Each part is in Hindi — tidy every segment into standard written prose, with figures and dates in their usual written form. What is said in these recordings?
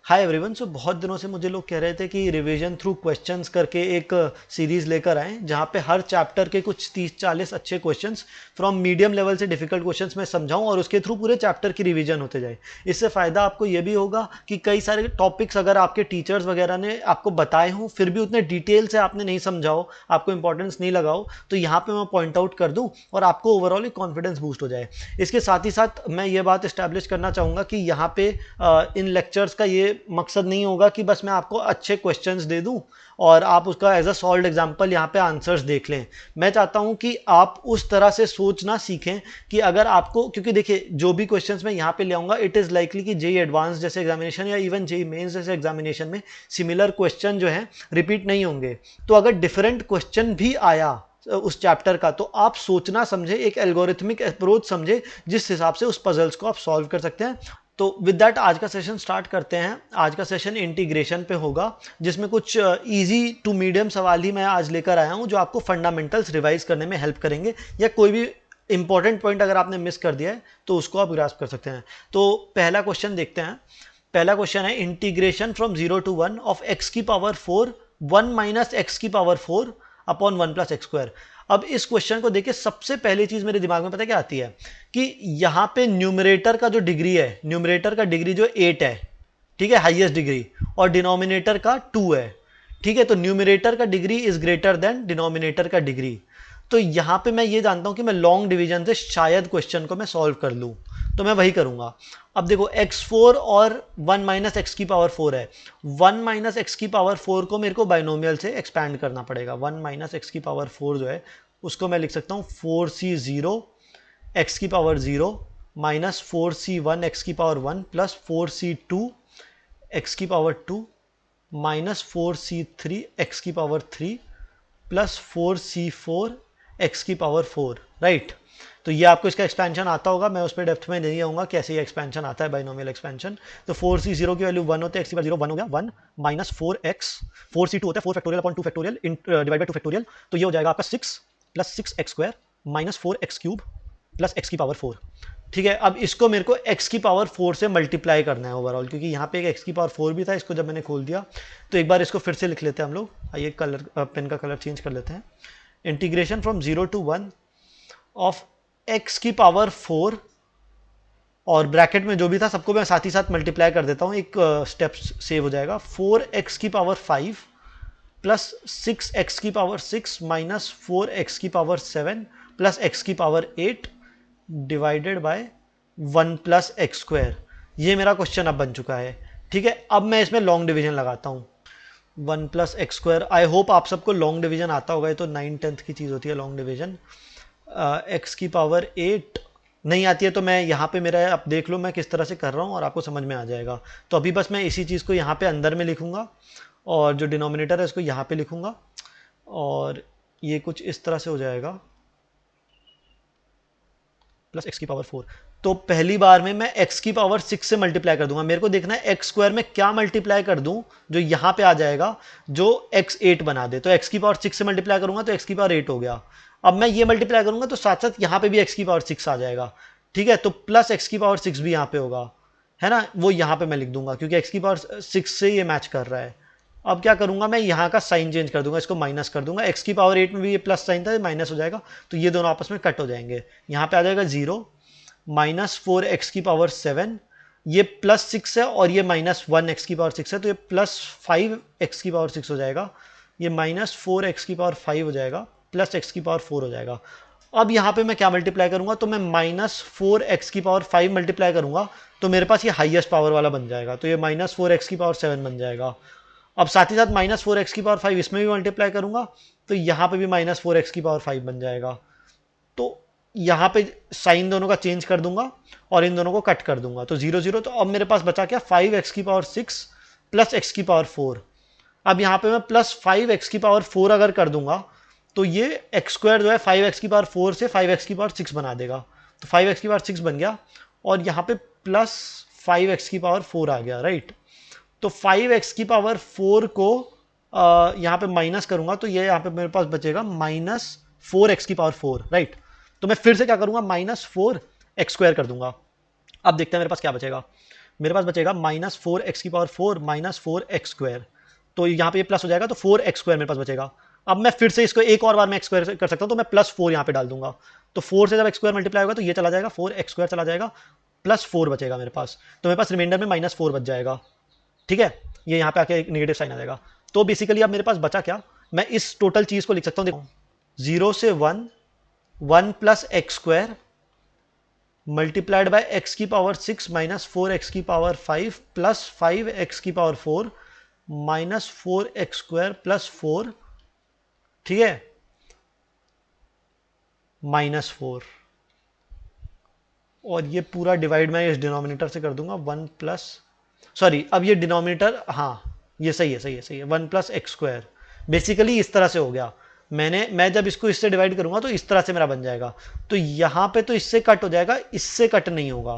Hi everyone. सो बहुत दिनों से मुझे लोग कह रहे थे कि रिवीजन थ्रू क्वेश्चंस करके एक सीरीज लेकर आएं जहां पे हर चैप्टर के कुछ 30-40 अच्छे क्वेश्चंस फ्रॉम मीडियम लेवल से डिफिकल्ट क्वेश्चंस मैं समझाऊं और उसके थ्रू पूरे चैप्टर की रिवीजन होते जाए। इससे फ़ायदा आपको ये भी होगा कि कई सारे टॉपिक्स अगर आपके टीचर्स वगैरह ने आपको बताए हों फिर भी उतने डिटेल से आपने नहीं समझाओ, आपको इंपॉर्टेंस नहीं लगाओ, तो यहाँ पे मैं पॉइंट आउट कर दूँ और आपको ओवरऑल एक कॉन्फिडेंस बूस्ट हो जाए। इसके साथ ही साथ मैं ये बात इस्टेब्लिश करना चाहूँगा कि यहाँ पे इन लेक्चर्स का ये मकसद नहीं होगा कि बस मैं आपको अच्छे क्वेश्चंस दे दूं और आप उसका एज अ सॉल्व्ड एग्जांपल यहाँ पे आंसर्स देख लें। मैं चाहता हूँ कि आप उस तरह से सोचना सीखें कि अगर आपको, क्योंकि देखिए जो भी क्वेश्चंस मैं यहाँ पे ले आऊँगा इट इज़ लाइकली कि जेई एडवांस जैसे एग्जामिनेशन या इवन जेई मेंस जैसे एग्जामिनेशन में सिमिलर क्वेश्चन जो है रिपीट नहीं होंगे। तो अगर डिफरेंट क्वेश्चन भी आया उस चैप्टर का तो आप सोचना समझे, एक एल्गोरिथमिक अप्रोच समझे जिस हिसाब से उस पजल्स को आप सॉल्व कर सकते हैं। तो विद दैट आज का सेशन स्टार्ट करते हैं। आज का सेशन इंटीग्रेशन पे होगा जिसमें कुछ इजी टू मीडियम सवाल ही मैं आज लेकर आया हूं जो आपको फंडामेंटल्स रिवाइज करने में हेल्प करेंगे या कोई भी इंपॉर्टेंट पॉइंट अगर आपने मिस कर दिया है तो उसको आप ग्रास्प कर सकते हैं। तो पहला क्वेश्चन देखते हैं। पहला क्वेश्चन है integration from 0 to 1 of x की पावर 4 1 माइनस एक्स की power 4 upon 1 plus x square. अब इस क्वेश्चन को देखिए सबसे पहली चीज मेरे दिमाग में पता है क्या आती है कि यहां पे न्यूमरेटर का जो डिग्री है, न्यूमरेटर का डिग्री जो 8 है, ठीक है, हाईएस्ट डिग्री, और डिनोमिनेटर का 2 है, ठीक है। तो न्यूमरेटर का degree is greater than denominator का डिग्री। तो यहां पे मैं ये जानता हूं कि मैं लॉन्ग डिवीजन से शायद क्वेश्चन को मैं सॉल्व कर लूं, तो मैं वही करूंगा। अब देखो x4 और 1 माइनस एक्स की पावर 4 है। 1 माइनस एक्स की पावर 4 को मेरे को बाइनोमियल से एक्सपैंड करना पड़ेगा। 1 माइनस एक्स की पावर 4 जो है उसको मैं लिख सकता हूँ 4c0 एक्स की पावर 0 माइनस 4c1 एक्स की पावर 1 प्लस 4c2 एक्स की पावर 2 माइनस 4c3 एक्स की पावर 3 प्लस 4c4 एक्स की पावर 4, राइट। तो ये आपको इसका एक्सपेंशन आता होगा, मैं उस पर डेप्थ में नहीं आऊंगा कैसे ये एक्सपेंशन आता है बाइनोमियल एक्सपेंशन। तो 4c0 की वैल्यू 1 होते हैं, एक्स की वैल्यू 0 1 हो गया, 1 माइनस 4x, 4c2 होता है 4 factorial upon 2 factorial divide by 2 factorial. तो ये हो जाएगा आपका 6 plus 6x square minus 4x cube plus x की पावर 4। ठीक है, अब इसको मेरे को x की पावर 4 से मल्टीप्लाई करना है ओवरऑल, क्योंकि यहाँ पे एक x की पावर 4 भी था, इसको जब मैंने खोल दिया तो एक बार इसको फिर से लिख लेते हैं हम लोग। आइए कलर, पेन का कलर चेंज कर लेते हैं। Integration from 0 to 1 of x की पावर 4, और ब्रैकेट में जो भी था सबको मैं साथ ही साथ मल्टीप्लाई कर देता हूँ, एक स्टेप सेव हो जाएगा। 4x की पावर 5 प्लस 6x की पावर 6 माइनस 4x की पावर 7 प्लस x की power 8 divided by 1 plus x square. ये मेरा क्वेश्चन अब बन चुका है। ठीक है, अब मैं इसमें लॉन्ग डिवीजन लगाता हूँ। 1 plus x square, I hope आप सबको लॉन्ग डिवीजन आता होगा, ये तो 9th-10th की चीज़ होती है लॉन्ग डिवीजन। एक्स की पावर 8 नहीं आती है तो मैं यहाँ पे, मेरा आप देख लो मैं किस तरह से कर रहा हूँ और आपको समझ में आ जाएगा। तो अभी बस मैं इसी चीज़ को यहाँ पे अंदर में लिखूंगा और जो डिनोमिनेटर है उसको यहाँ पे लिखूंगा और ये कुछ इस तरह से हो जाएगा प्लस एक्स की पावर 4। तो पहली बार में मैं एक्स की पावर 6 से मल्टीप्लाई कर दूंगा। मेरे को देखना है एक्स स्क्वायर में क्या मल्टीप्लाई कर दूं जो यहां पे आ जाएगा, जो एक्स 8 बना दे। तो एक्स की पावर 6 से मल्टीप्लाई करूंगा तो एक्स की पावर 8 हो गया। अब मैं ये मल्टीप्लाई करूंगा तो साथ साथ यहां पे भी एक्स की पावर 6 आ जाएगा। ठीक है, तो प्लस एक्स की पावर 6 भी यहां पे होगा, है ना, वो यहां पे मैं लिख दूंगा क्योंकि एक्स की पावर 6 से ये मैच कर रहा है। अब क्या करूंगा, मैं यहाँ का साइन चेंज कर दूंगा, इसको माइनस कर दूंगा। एक्स की पावर 8 में भी ये प्लस साइन था, माइनस हो जाएगा, तो ये दोनों आपस में कट हो जाएंगे। यहाँ पे आ जाएगा 0 माइनस 4x की पावर 7, ये प्लस 6 है और ये माइनस 1x की पावर 6 है, तो ये प्लस 5x की पावर 6 हो जाएगा। ये माइनस 4x की पावर 5 हो जाएगा प्लस x की पावर 4 हो जाएगा। अब यहाँ पे मैं क्या मल्टीप्लाई करूंगा, तो मैं माइनस 4x की पावर 5 मल्टीप्लाई करूंगा तो मेरे पास ये हाईएस्ट पावर वाला बन जाएगा, तो ये माइनस 4x की पावर 7 बन जाएगा। अब साथ ही साथ माइनस 4x की पावर 5 इसमें भी मल्टीप्लाई करूंगा तो यहाँ पे भी माइनस 4x की पावर 5 बन जाएगा। तो यहाँ पे साइन दोनों का चेंज कर दूंगा और इन दोनों को कट कर दूंगा, तो 0 0। तो अब मेरे पास बचा क्या, 5x की पावर 6 प्लस x की पावर 4। अब यहाँ पे मैं प्लस 5x की पावर 4 अगर कर दूंगा तो ये एक्स स्क्वायर जो है 5x की पावर 4 से 5x की पावर 6 बना देगा, तो 5x की पावर 6 बन गया और यहाँ पे प्लस 5x की पावर 4 आ गया, राइट। तो 5x की पावर 4 को यहाँ पे माइनस करूंगा तो ये यहाँ पे मेरे पास बचेगा माइनस 4x की पावर 4, राइट। तो मैं फिर से क्या करूंगा, माइनस 4x स्क्वायर कर दूंगा। अब देखते हैं मेरे पास क्या बचेगा। मेरे पास बचेगा -4x⁴ -4x²। तो यहाँ पे ये प्लस हो जाएगा तो 4x² मेरे पास बचेगा। अब मैं फिर से इसको एक और बार मैं x² कर सकता हूँ, तो मैं +4 यहाँ पे डाल दूंगा। तो 4 से जब x² मल्टीप्लाई होगा तो ये चला जाएगा, 4x² चला जाएगा, +4 बचेगा मेरे पास। तो मेरे पास रिमाइंडर में -4 बच जाएगा। ठीक है, ये यहाँ पे आके एक नेगेटिव साइन आ जाएगा। तो बेसिकली अब मेरे पास बचा क्या, मैं इस टोटल चीज को लिख सकता हूँ, देखो 0 से 1 1 + x² multiplied by x⁴ minus 4x⁵ plus 5x⁴ minus 4x² plus 4, ठीक है, -4। और ये पूरा डिवाइड मैं इस डिनोमिनेटर से कर दूंगा, 1 प्लस, सॉरी अब ये डिनोमिनेटर, हाँ ये सही है, सही है, सही है, 1 + x²। बेसिकली इस तरह से हो गया। मैं जब इसको इससे डिवाइड करूंगा तो इस तरह से मेरा बन जाएगा। तो यहां पे तो इससे कट हो जाएगा, इससे कट नहीं होगा,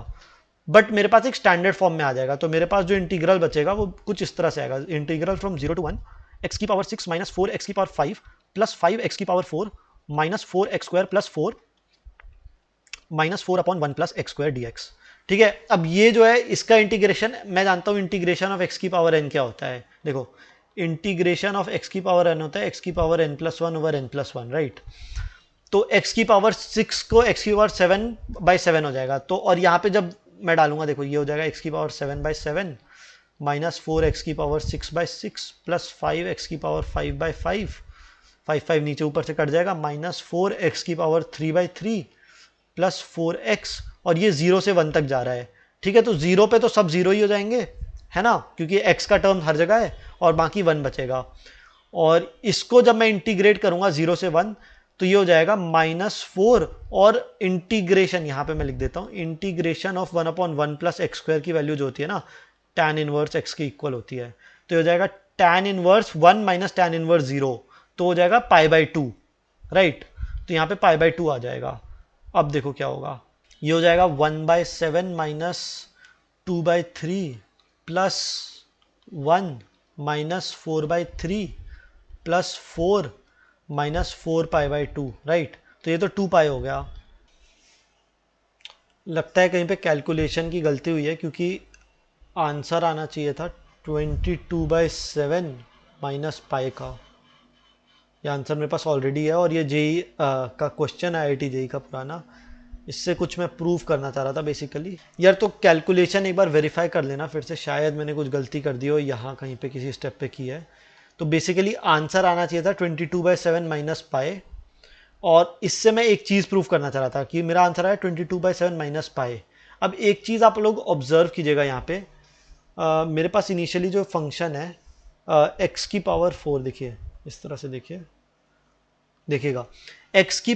बट मेरे पास एक स्टैंडर्ड फॉर्म में आ जाएगा। तो मेरे पास जो इंटीग्रल बचेगा वो कुछ इस तरह से आएगा, integral from 0 to 1 x⁶ minus 4x⁵ plus 5x⁴ minus 4x² plus 4 -4/1 + x² dx। ठीक है, अब ये जो है इसका इंटीग्रेशन, मैं जानता हूं इंटीग्रेशन ऑफ x⁴n क्या होता है। देखो इंटीग्रेशन ऑफ x⁴n होता है x⁴n+1/n+1, राइट। तो x⁴ को x⁴7/7 हो जाएगा। तो और यहाँ पे जब मैं डालूंगा, देखो ये हो जाएगा x⁴7/7 minus 4x⁴6/6 plus 5x⁴5/5, 5 नीचे ऊपर से कट जाएगा, माइनस 4x⁴3/3 प्लस 4x, और ये 0 से 1 तक जा रहा है। ठीक है, तो 0 पे तो सब 0 ही हो जाएंगे, है ना, क्योंकि x का टर्म हर जगह है, और बाकी 1 बचेगा। और इसको जब मैं इंटीग्रेट करूंगा 0 से 1, तो ये हो जाएगा -4, और इंटीग्रेशन यहाँ पे मैं लिख देता हूँ, इंटीग्रेशन ऑफ 1/1 + x² की वैल्यू जो होती है ना, tan इनवर्स x के इक्वल होती है। तो हो जाएगा tan inverse 1 minus tan inverse 0, तो हो जाएगा π/2, राइट। तो यहाँ पे π/2 आ जाएगा। अब देखो क्या होगा, ये हो जाएगा 1/7 minus 2/3 plus 1 minus 4/3 plus 4 minus 4π/2, right. तो ये तो 2π हो गया। लगता है कहीं पे कैलकुलेशन की गलती हुई है, क्योंकि आंसर आना चाहिए था 22/7 माइनस पाई का। ये आंसर मेरे पास ऑलरेडी है, और ये जेई का क्वेश्चन है, IIT जेई का पुराना। इससे कुछ मैं प्रूव करना चाह रहा था बेसिकली। यार तो कैलकुलेशन एक बार वेरीफाई कर लेना फिर से, शायद मैंने कुछ गलती कर दी हो यहाँ कहीं पे किसी स्टेप पे की है। तो बेसिकली आंसर आना चाहिए था 22/7 माइनस पाई, और इससे मैं एक चीज़ प्रूव करना चाह रहा था कि मेरा आंसर आया 22/7 माइनस पाई। अब एक चीज़ आप लोग ऑब्जर्व कीजिएगा यहाँ पे, मेरे पास इनिशियली जो फंक्शन है x⁴, देखिए इस तरह से, देखिएगा x⁴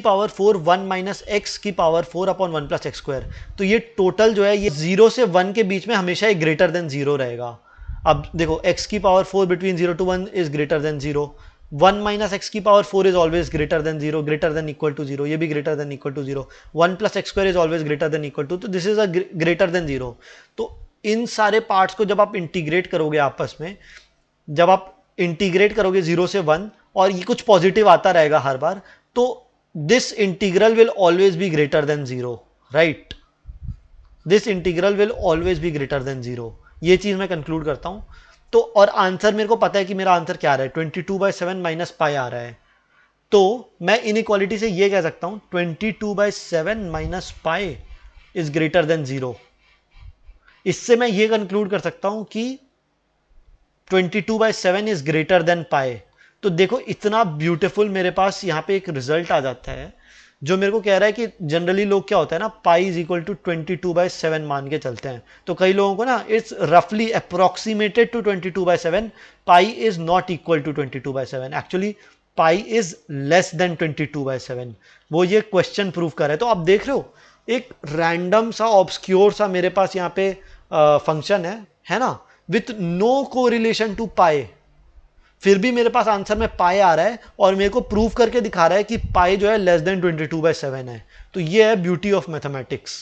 1 माइनस x⁴/1 + x²। तो ये टोटल जो है ये 0 से 1 के बीच में हमेशा एक ग्रेटर देन 0 रहेगा। अब देखो x⁴ between 0 to 1 is greater than 0, 1 minus x⁴ is always greater than 0, greater than equal to 0, ये भी greater than equal to 0, 1 + x² is always greater than equal to, तो this is a greater than 0। तो इन सारे पार्ट्स को जब आप इंटीग्रेट करोगे आपस में, जब आप इंटीग्रेट करोगे 0 से 1, और ये कुछ पॉजिटिव आता रहेगा हर बार, तो this integral will always be greater than 0, right. This integral will always be greater than 0, ये चीज मैं कंक्लूड करता हूं। तो और आंसर मेरे को पता है कि मेरा आंसर क्या आ रहा है, 22/7 माइनस पाई आ रहा है। तो मैं इनइक्वालिटी से ये कह सकता हूं 22/7 minus pi is greater than 0। इससे मैं ये कंक्लूड कर सकता हूं कि 22/7 इज ग्रेटर देन पाई। तो देखो इतना ब्यूटीफुल मेरे पास यहाँ पे एक रिजल्ट आ जाता है, जो मेरे को कह रहा है कि जनरली लोग क्या होता है ना, पाई इज इक्वल टू 22/7 मान के चलते हैं। तो कई लोगों को ना इट्स रफली approximated to 22/7, pi is not equal to 22/7, actually pi is less than 22/7। वो ये क्वेश्चन प्रूव कर रहा है। तो आप देख रहे हो एक रैंडम सा ऑब्सक्योर सा मेरे पास यहाँ पे फंक्शन है ना, विथ नो कोरिलेशन टू पाई, फिर भी मेरे पास आंसर में पाई आ रहा है, और मेरे को प्रूव करके दिखा रहा है कि पाई जो है लेस देन 22/7 है। तो ये है ब्यूटी ऑफ मैथमेटिक्स।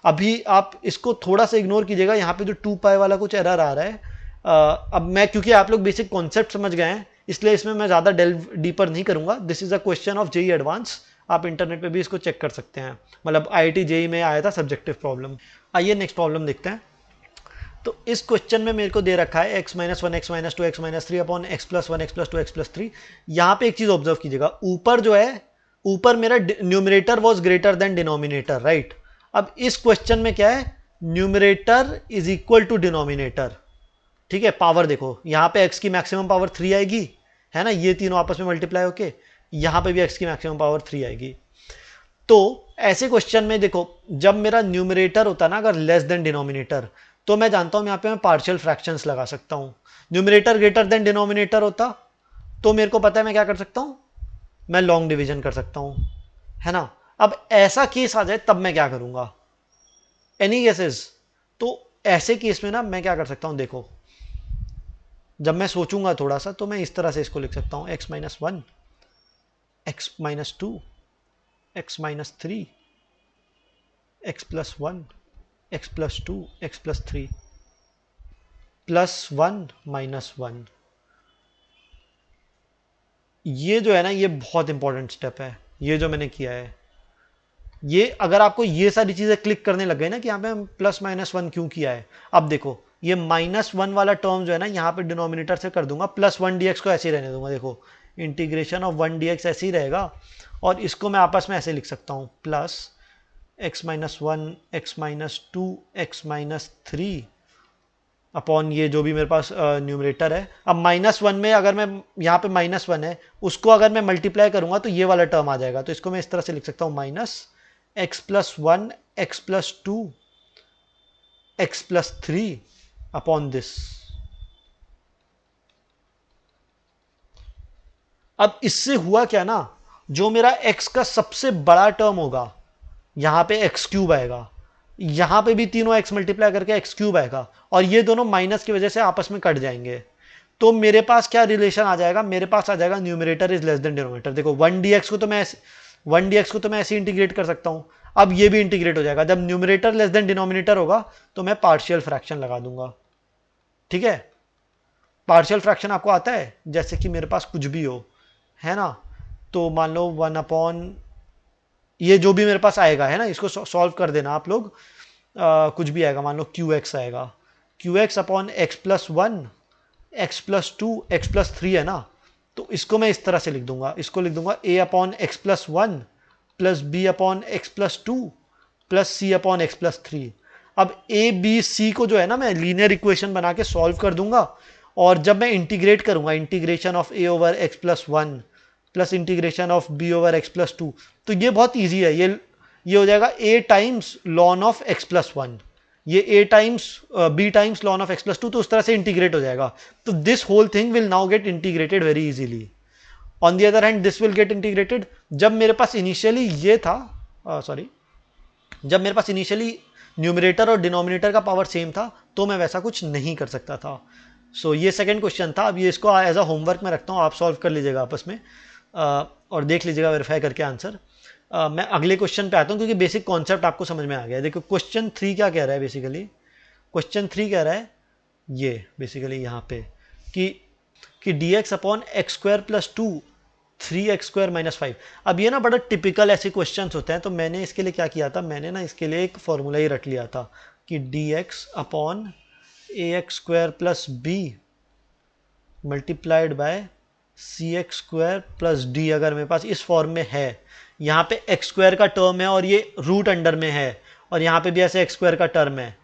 अभी आप इसको थोड़ा सा इग्नोर कीजिएगा, यहाँ पे जो 2π वाला कुछ एरर आ रहा है। अब मैं, क्योंकि आप लोग बेसिक कॉन्सेप्ट समझ गए हैं, इसलिए इसमें मैं ज्यादा डेल्व डीपर नहीं करूंगा। This is a question of JEE advance, आप इंटरनेट पे भी इसको चेक कर सकते हैं, मतलब IIT जेई में आया था सब्जेक्टिव प्रॉब्लम। आइए नेक्स्ट प्रॉब्लम देखते हैं। तो इस क्वेश्चन में मेरे को दे रखा है x minus one x minus two x minus three upon x plus one x plus to x plus three. यहाँ पे एक चीज ऑब्जर्व कीजिएगा, ऊपर जो है, ऊपर मेरा numerator was greater than denominator, right. अब इस क्वेश्चन में क्या है, numerator is equal to denominator, ठीक है। पावर देखो, यहाँ पे x की मैक्सिमम पावर 3 आएगी, है ना, ये तीनों आपस में मल्टीप्लाई होके यहाँ पे भी x की मैक्सिमम पावर 3 आएगी। तो ऐसे क्वेश्चन में देखो, जब मेरा न्यूमरेटर होता ना अगर लेस देन डिनोमिनेटर, तो मैं जानता हूं यहाँ पे मैं पार्शियल फ्रैक्शंस लगा सकता हूं। न्यूमरेटर ग्रेटर देन डिनोमिनेटर होता तो मेरे को पता है मैं क्या कर सकता हूं, मैं लॉन्ग डिवीजन कर सकता हूं, है ना। अब ऐसा केस आ जाए तब मैं क्या करूंगा, एनी केसेस। तो ऐसे केस में ना मैं क्या कर सकता हूं, देखो जब मैं सोचूंगा थोड़ा सा तो मैं इस तरह से इसको लिख सकता हूं, x minus one, x minus two, x minus three, x plus one, x plus to, x plus three, plus one minus one. ये जो है ना, ये बहुत इंपॉर्टेंट स्टेप है, ये जो मैंने किया है। ये अगर आपको ये सारी चीजें क्लिक करने लग गई ना कि यहाँ पे हम प्लस माइनस वन क्यों किया है, अब देखो ये माइनस वन वाला टर्म जो है ना, यहाँ पे डिनोमिनेटर से कर दूंगा, प्लस वन डी को ऐसे ही रहने दूंगा। देखो इंटीग्रेशन ऑफ वन डी ऐसे ही रहेगा, और इसको मैं आपस में ऐसे लिख सकता हूँ, plus x minus one, x minus two, x minus three upon ये जो भी मेरे पास न्यूमरेटर है। अब माइनस वन में अगर मैं, यहाँ पे माइनस वन है, उसको अगर मैं मल्टीप्लाई करूंगा तो ये वाला टर्म आ जाएगा, तो इसको मैं इस तरह से लिख सकता हूँ, minus x plus one, x plus to, x plus three upon this. अब इससे हुआ क्या ना, जो मेरा x का सबसे बड़ा टर्म होगा, यहां पे एक्स क्यूब आएगा, यहां पे भी तीनों x मल्टीप्लाई करके एक्स क्यूब आएगा, और ये दोनों माइनस की वजह से आपस में कट जाएंगे। तो मेरे पास क्या रिलेशन आ जाएगा, मेरे पास आ जाएगा numerator is less than denominator. देखो वन डी एक्स को तो मैं वन डी एक्स को तो मैं ऐसे इंटीग्रेट कर सकता हूं, अब ये भी इंटीग्रेट हो जाएगा। जब न्यूमरेटर लेस देन डिनोमिनेटर होगा तो मैं पार्शियल फ्रैक्शन लगा दूंगा, ठीक है। पार्शियल फ्रैक्शन आपको आता है, जैसे कि मेरे पास कुछ भी हो, है ना, तो मान लो वन अपॉन ये जो भी मेरे पास आएगा, है ना, इसको सॉल्व कर देना आप लोग। कुछ भी आएगा, मान लो क्यू एक्स आएगा, Q x upon x plus one, x plus to, x plus three, है ना। तो इसको मैं इस तरह से लिख दूंगा, इसको लिख दूंगा a upon x plus one plus b upon x plus two plus c upon x plus three. अब ए बी सी को जो है ना मैं लीनियर इक्वेशन बना के सॉल्व कर दूंगा, और जब मैं इंटीग्रेट करूंगा, integration of a over x plus one plus integration of b over x plus two, तो ये बहुत ईजी है। ये हो जाएगा a times ln of x plus one, ये a times b times ln of x plus two, तो उस तरह से इंटीग्रेट हो जाएगा। तो this whole thing will now get integrated very easily. On the other hand this will get integrated, जब मेरे पास इनिशियली ये था, सॉरी, जब मेरे पास इनिशियली न्यूमरेटर और डिनोमिनेटर का पावर सेम था तो मैं वैसा कुछ नहीं कर सकता था। सो ये सेकंड क्वेश्चन था। अब ये इसको एज अ होमवर्क में रखता हूँ, आप सॉल्व कर लीजिएगा आपस में, और देख लीजिएगा वेरीफाई करके आंसर। मैं अगले क्वेश्चन पे आता हूँ, क्योंकि बेसिक कॉन्सेप्ट आपको समझ में आ गया है। देखो क्वेश्चन थ्री क्या कह रहा है, बेसिकली क्वेश्चन थ्री कह रहा है ये बेसिकली यहाँ पे कि d x upon x square plus two, three x square minus five. अब ये ना बड़ा टिपिकल ऐसे क्वेश्चन होते हैं, तो मैंने इसके लिए क्या किया था, मैंने ना इसके लिए एक फॉर्मूला ही रट लिया था कि d x upon a x square plus b multiplied by c x square plus d, अगर मेरे पास इस फॉर्म में है, यहाँ पे एक्स स्क्वायर का टर्म है और ये रूट अंडर में है, और यहाँ पे भी ऐसे एक्स स्क्वायर का टर्म है,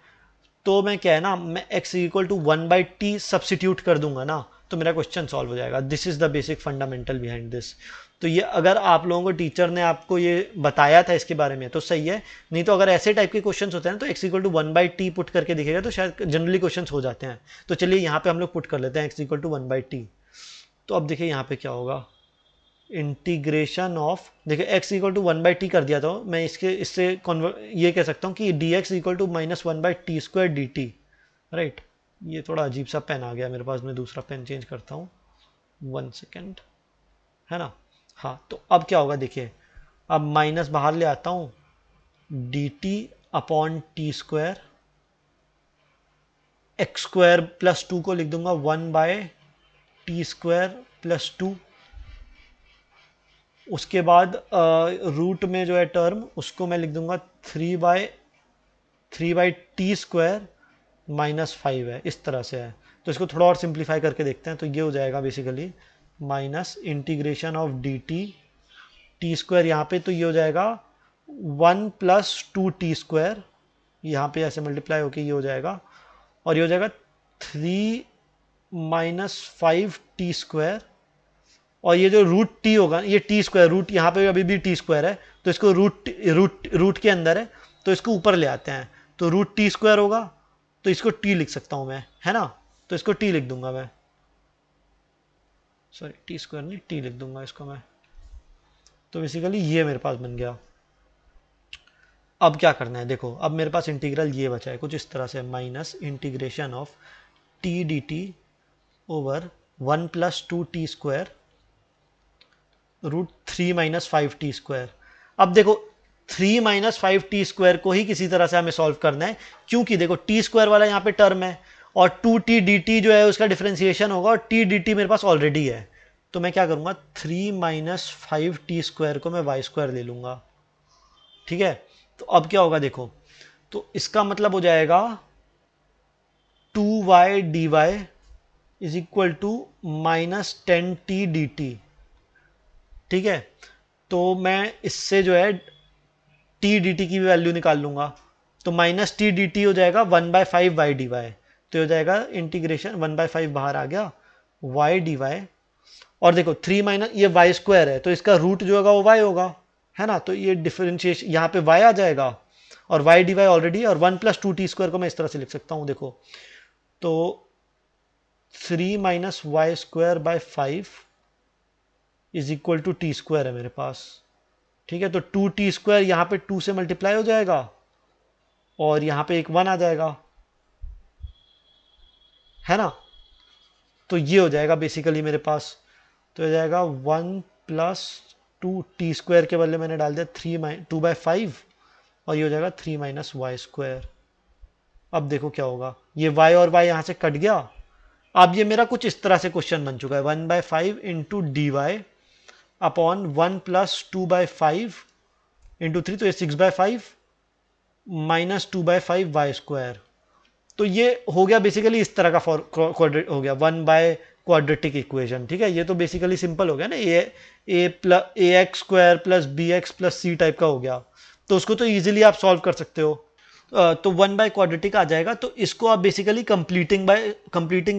तो मैं क्या है ना, मैं x equal to one by t substitute कर दूंगा ना, तो मेरा क्वेश्चन सॉल्व हो जाएगा। This is the basic fundamental behind this. तो ये अगर आप लोगों को टीचर ने आपको ये बताया था इसके बारे में तो सही है, नहीं तो अगर ऐसे टाइप के क्वेश्चन होते हैं तो x equal to one by t put करके दिखेगा तो शायद जनरली क्वेश्चन हो जाते हैं। तो चलिए यहाँ पे हम लोग पुट कर लेते हैं x equal to one by t. तो अब देखिए यहाँ पे क्या होगा, इंटीग्रेशन ऑफ, देखिए x equal to one by t कर दिया था मैं, इससे ये कह सकता हूँ कि d x equal to minus one by t square d t, right. ये थोड़ा अजीब सा पेन आ गया मेरे पास, मैं दूसरा पेन चेंज करता हूँ, वन सेकेंड, है ना। हाँ, तो अब क्या होगा देखिए, अब माइनस बाहर ले आता हूँ, D T upon T square, x square plus two को लिख दूंगा one by T square plus two, उसके बाद रूट में जो है टर्म उसको मैं लिख दूंगा थ्री बाई टी स्क्वायर -5 है, इस तरह से है। तो इसको थोड़ा और सिंप्लीफाई करके देखते हैं। तो ये हो जाएगा basically minus integration of D T, T square यहाँ पे, तो ये हो जाएगा 1 + 2t स्क्वायर, यहाँ पे ऐसे मल्टीप्लाई होके ये हो जाएगा, और ये हो जाएगा 3 - 5t स्क्वायर, और ये जो रूट टी होगा, ये टी स्क्वायर, रूट यहाँ पे अभी भी टी स्क्वायर है, तो इसको रूट के अंदर है, तो इसको ऊपर ले आते हैं, तो रूट टी स्क्वायर होगा, तो इसको टी लिख सकता हूँ मैं, है ना। तो इसको टी लिख दूंगा मैं, सॉरी टी स्क्वायर नहीं, टी लिख दूंगा इसको मैं। तो बेसिकली ये मेरे पास बन गया। अब क्या करना है, देखो अब मेरे पास इंटीग्रल ये बचा है कुछ इस तरह से, minus integration of T D T over 1 + 2t square √3 - 5t square. अब देखो 3 - 5t स्क्वायर को ही किसी तरह से हमें सॉल्व करना है, क्योंकि देखो टी स्क्वायर वाला यहाँ पे टर्म है, और 2t dt जो है उसका डिफरेंशिएशन होगा, और t dt मेरे पास ऑलरेडी है। तो मैं क्या करूँगा, 3 - 5t स्क्वायर को मैं y स्क्वायर ले लूँगा, ठीक है। तो अब क्या होगा देखो, तो इसका मतलब हो जाएगा 2y dy is equal to -10t dt, ठीक है। तो मैं इससे जो है टी डी टी की भी वैल्यू निकाल लूंगा, तो -t dt हो जाएगा 1/5 y dy, तो हो जाएगा इंटीग्रेशन 1/5 बाहर आ गया y dy, और देखो 3 ये y स्क्वायर है, तो इसका रूट जो होगा वो y होगा, है ना। तो ये डिफरेंशिएशन यहाँ पे y आ जाएगा, और y dy ऑलरेडी, और 1 + 2t स्क्वायर को मैं इस तरह से लिख सकता हूँ, देखो तो 3 - y square by 5 is equal to t square है मेरे पास, ठीक है। तो 2t स्क्वायर यहाँ पे 2 से मल्टीप्लाई हो जाएगा, और यहाँ पे एक 1 आ जाएगा, है ना। तो ये हो जाएगा बेसिकली मेरे पास, तो हो जाएगा 1 + 2t स्क्वायर के बदले मैंने डाल दिया 2/5, और ये हो जाएगा 3 - y स्क्वायर। अब देखो क्या होगा, ये y और y यहाँ से कट गया। अब ये मेरा कुछ इस तरह से क्वेश्चन बन चुका है, 1/5 into d y upon 1 + 2/5 into 3, तो ये 6/5 - 2/5 y स्क्वायर। तो ये हो गया बेसिकली इस तरह का क्वाड्रेट हो गया 1/क्वाड्रेटिक इक्वेशन, ठीक है। ये तो बेसिकली सिंपल हो गया ना, ax square plus bx plus c type का हो गया, तो उसको तो इजीली आप सॉल्व कर सकते हो। तो 1/क्वाड्रेटिक आ जाएगा, तो इसको आप बेसिकली कंप्लीटिंग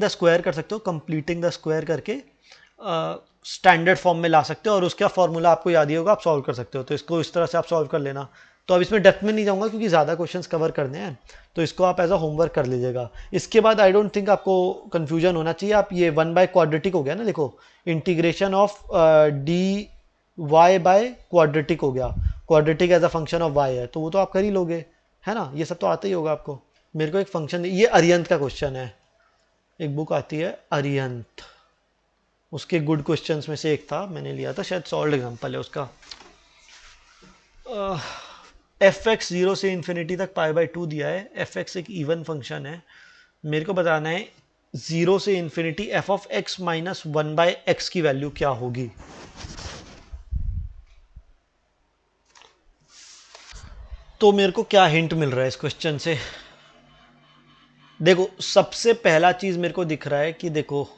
द स्क्वायर कर सकते हो, कंप्लीटिंग द स्क्वायर करके स्टैंडर्ड फॉर्म में ला सकते हो, और उसका फॉर्मूला आपको याद ही होगा, आप सॉल्व कर सकते हो। तो इसको इस तरह से आप सॉल्व कर लेना। तो अब इसमें डेप्थ में नहीं जाऊंगा क्योंकि ज़्यादा क्वेश्चंस कवर करने हैं, तो इसको आप एज अ होमवर्क कर लीजिएगा। इसके बाद आई डोंट थिंक आपको कंफ्यूजन होना चाहिए। आप ये 1/क्वाड्रेटिक हो गया ना, देखो integration of d y by quadratic हो गया, quadratic as a function of y है, तो वो तो आप कर ही लोगे, है ना। ये सब तो आता ही होगा आपको। मेरे को एक फंक्शन, ये अरिहंत का क्वेश्चन है, एक बुक आती है अरिहंत, उसके गुड क्वेश्चंस में से एक था, मैंने लिया था, शायद सॉल्व एग्जांपल है उसका। fx 0 से इन्फिनिटी तक π/2 दिया है, fx एक इवन फंक्शन है, मेरे को बताना है 0 से इन्फिनिटी f(x - 1/x) की वैल्यू क्या होगी। तो मेरे को क्या हिंट मिल रहा है इस क्वेश्चन से, देखो सबसे पहला चीज मेरे को दिख रहा है कि देखो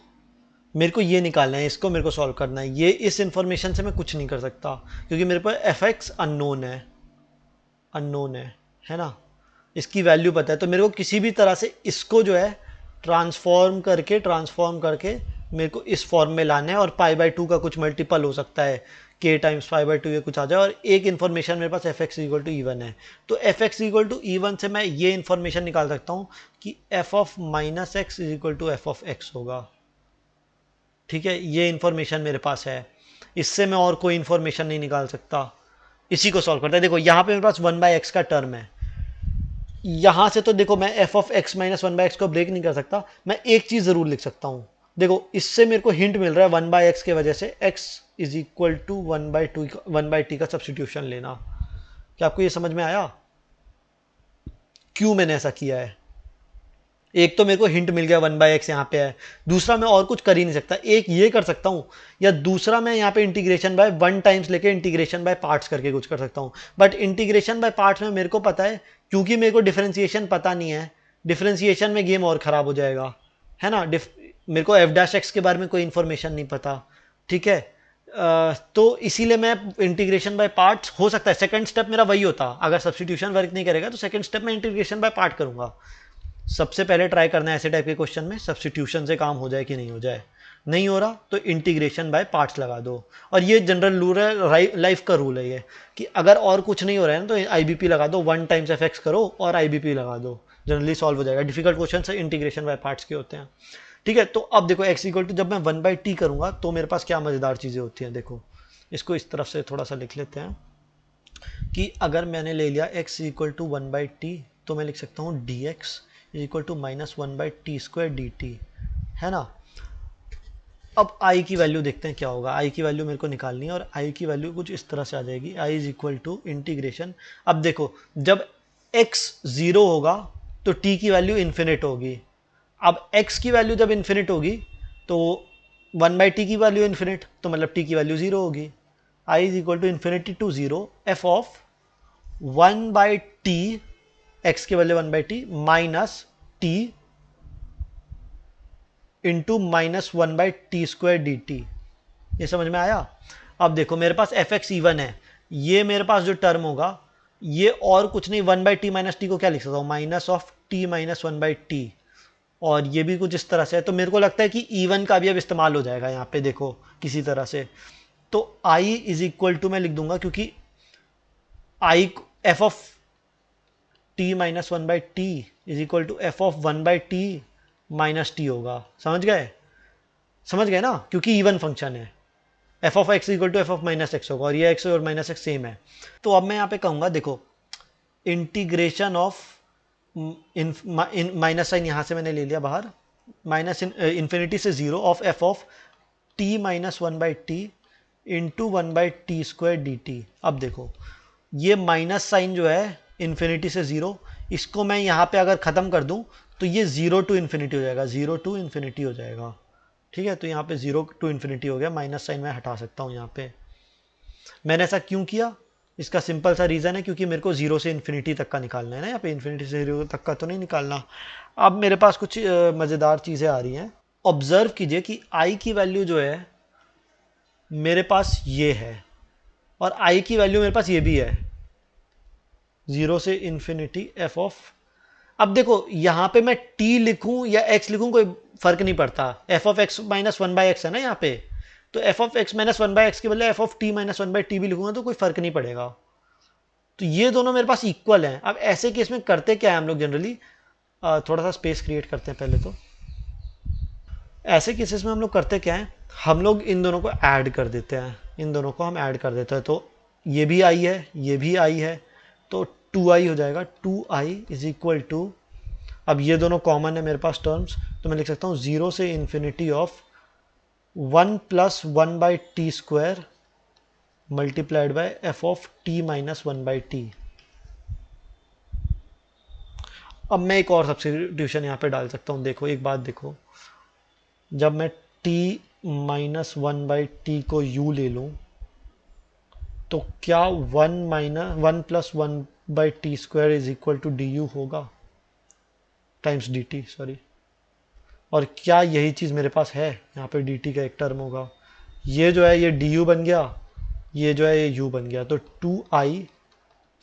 मेरे को ये निकालना है, इसको मेरे को सॉल्व करना है, ये इस इंफॉर्मेशन से मैं कुछ नहीं कर सकता, क्योंकि मेरे पास fx अननोन है ना, इसकी वैल्यू पता है। तो मेरे को किसी भी तरह से इसको जो है ट्रांसफॉर्म करके मेरे को इस फॉर्म में लाना है, और π/2 का कुछ मल्टीपल हो सकता है, k × π/2 ये कुछ आ जाए, और एक इन्फॉर्मेशन मेरे पास fx = E1 है। तो fx = E1 से मैं ये इन्फॉर्मेशन निकाल सकता हूँ कि f of -x = f of x होगा, ठीक है। ये इन्फॉर्मेशन मेरे पास है, इससे मैं और कोई इन्फॉर्मेशन नहीं निकाल सकता। इसी को सॉल्व करता है, देखो यहाँ पे मेरे पास 1/x का टर्म है, यहाँ से तो देखो मैं f of x - 1/x को ब्रेक नहीं कर सकता, मैं एक चीज़ ज़रूर लिख सकता हूँ, देखो इससे मेरे को हिंट मिल रहा है 1/x के वजह से x = 1/t का सब्स्टिट्यूशन लेना। क्या आपको ये समझ में आया क्यों मैंने ऐसा किया है। एक तो मेरे को हिंट मिल गया 1/x यहाँ पे है, दूसरा मैं और कुछ कर ही नहीं सकता, एक ये कर सकता हूँ, या दूसरा मैं यहाँ पे इंटीग्रेशन बाय 1 टाइम्स लेके इंटीग्रेशन बाय पार्ट्स करके कुछ कर सकता हूँ। बट इंटीग्रेशन बाय पार्ट्स में मेरे को पता है, क्योंकि मेरे को डिफरेंशिएशन पता नहीं है, डिफरेंशिएशन में गेम और ख़राब हो जाएगा, है ना। मेरे को एफ डैश एक्स के बारे में कोई इन्फॉर्मेशन नहीं पता, ठीक है। तो इसीलिए मैं इंटीग्रेशन बाय पार्ट्स, हो सकता है सेकंड स्टेप मेरा वही होता, अगर सब्स्टिट्यूशन वर्क नहीं करेगा तो सेकंड स्टेप में इंटीग्रेशन बाय पार्ट करूंगा। सबसे पहले ट्राई करना है ऐसे टाइप के क्वेश्चन में सब्स्टिट्यूशन से काम हो जाए कि नहीं हो जाए। नहीं हो रहा तो इंटीग्रेशन बाय पार्ट्स लगा दो। और ये जनरल रूल है, लाइफ का रूल है ये, कि अगर और कुछ नहीं हो रहा है ना तो आईबीपी लगा दो, 1 टाइम्स एफ एक्स करो और आईबीपी लगा दो, जनरली सॉल्व हो जाएगा। डिफिकल्ट क्वेश्चन से इंटीग्रेशन बाय पार्ट्स के होते हैं, ठीक है। तो अब देखो x इक्वल टू, जब मैं 1/t करूंगा तो मेरे पास क्या मजेदार चीजें होती हैं। देखो इसको इस तरफ से थोड़ा सा लिख लेते हैं कि अगर मैंने ले लिया x इक्वल टू 1/t तो मैं लिख सकता हूँ dx equal to -1/t² dt, है ना। अब i की वैल्यू देखते हैं क्या होगा। i की वैल्यू मेरे को निकालनी है और i की वैल्यू कुछ इस तरह से आ जाएगी, i is equal to integration. अब देखो जब x 0 होगा तो t की वैल्यू इन्फिनिट होगी। अब x की वैल्यू जब इन्फिनिट होगी तो 1/t की वैल्यू इन्फिनिट, तो मतलब t की वैल्यू 0 होगी। i is equal to infinity to 0 f of 1/t, x की value 1/t minus t into -1/t² dt। ये समझ में आया। अब देखो मेरे पास एफ एक्स इवन है, ये मेरे पास जो टर्म होगा ये और कुछ नहीं, 1/t माइनस टी को क्या लिख सकता हूँ, minus of t minus 1/t, और ये भी कुछ इस तरह से है। तो मेरे को लगता है कि इवन का भी अब इस्तेमाल हो जाएगा यहाँ पे, देखो किसी तरह से। तो i इज इक्वल टू मैं लिख दूंगा, क्योंकि i f of t minus 1/t is equal to f of 1/t minus t होगा। समझ गए, समझ गए ना, क्योंकि इवन फंक्शन है। F of x equal to f of minus x होगा, और ये एक्स और माइनस एक्स सेम है। तो अब मैं यहाँ पे कहूँगा देखो इंटीग्रेशन ऑफ, माइनस साइन यहाँ से मैंने ले लिया बाहर, माइनस इन्फिनिटी से 0 of f of t minus 1/t into 1/t² dt। अब देखो ये माइनस साइन जो है इन्फिनिटी से 0, इसको मैं यहाँ पे अगर ख़त्म कर दूँ तो ये 0 टू इन्फिनिटी हो जाएगा, 0 टू इन्फिनिटी हो जाएगा, ठीक है। तो यहाँ पे 0 टू इन्फिनिटी हो गया, माइनस साइन मैं हटा सकता हूँ यहाँ पे। मैंने ऐसा क्यों किया, इसका सिंपल सा रीज़न है, क्योंकि मेरे को 0 से इन्फिनिटी तक का निकालना है ना, यहाँ पे इन्फिनिटी से 0 तक का तो नहीं निकालना। अब मेरे पास कुछ मज़ेदार चीज़ें आ रही हैं। ऑब्जर्व कीजिए कि i की वैल्यू जो है मेरे पास ये है, और i की वैल्यू मेरे पास ये भी है, 0 से इन्फिनिटी एफ ऑफ। अब देखो यहाँ पे मैं t लिखूं या x लिखूं कोई फर्क नहीं पड़ता, F of x minus 1/x है ना यहाँ पे, तो F of x minus 1/x के बदले F of T minus 1/t भी लिखूंगा तो कोई फर्क नहीं पड़ेगा। तो ये दोनों मेरे पास इक्वल हैं। अब ऐसे केस में करते क्या है हम लोग जनरली, थोड़ा सा स्पेस क्रिएट करते हैं पहले। तो ऐसे केसेस में हम लोग करते क्या है, हम लोग इन दोनों को ऐड कर देते हैं, इन दोनों को हम ऐड कर देते हैं। तो ये भी आई है, ये भी आई है, तो 2i हो जाएगा। 2i इज इक्वल टू, अब ये दोनों कॉमन है मेरे पास टर्म्स, तो मैं लिख सकता हूँ 0 से infinity of 1 plus 1/t² multiplied by F of t minus 1/t। अब मैं एक और सब्स्टिट्यूशन यहाँ पे डाल सकता हूँ। देखो एक बात देखो, जब मैं t माइनस 1/t को u ले लूँ तो क्या 1 plus 1/t² is equal to du होगा, टाइम्स dt, सॉरी। और क्या यही चीज़ मेरे पास है, यहाँ पे dt का एक टर्म होगा, ये जो है ये du बन गया, ये जो है ये u बन गया। तो 2i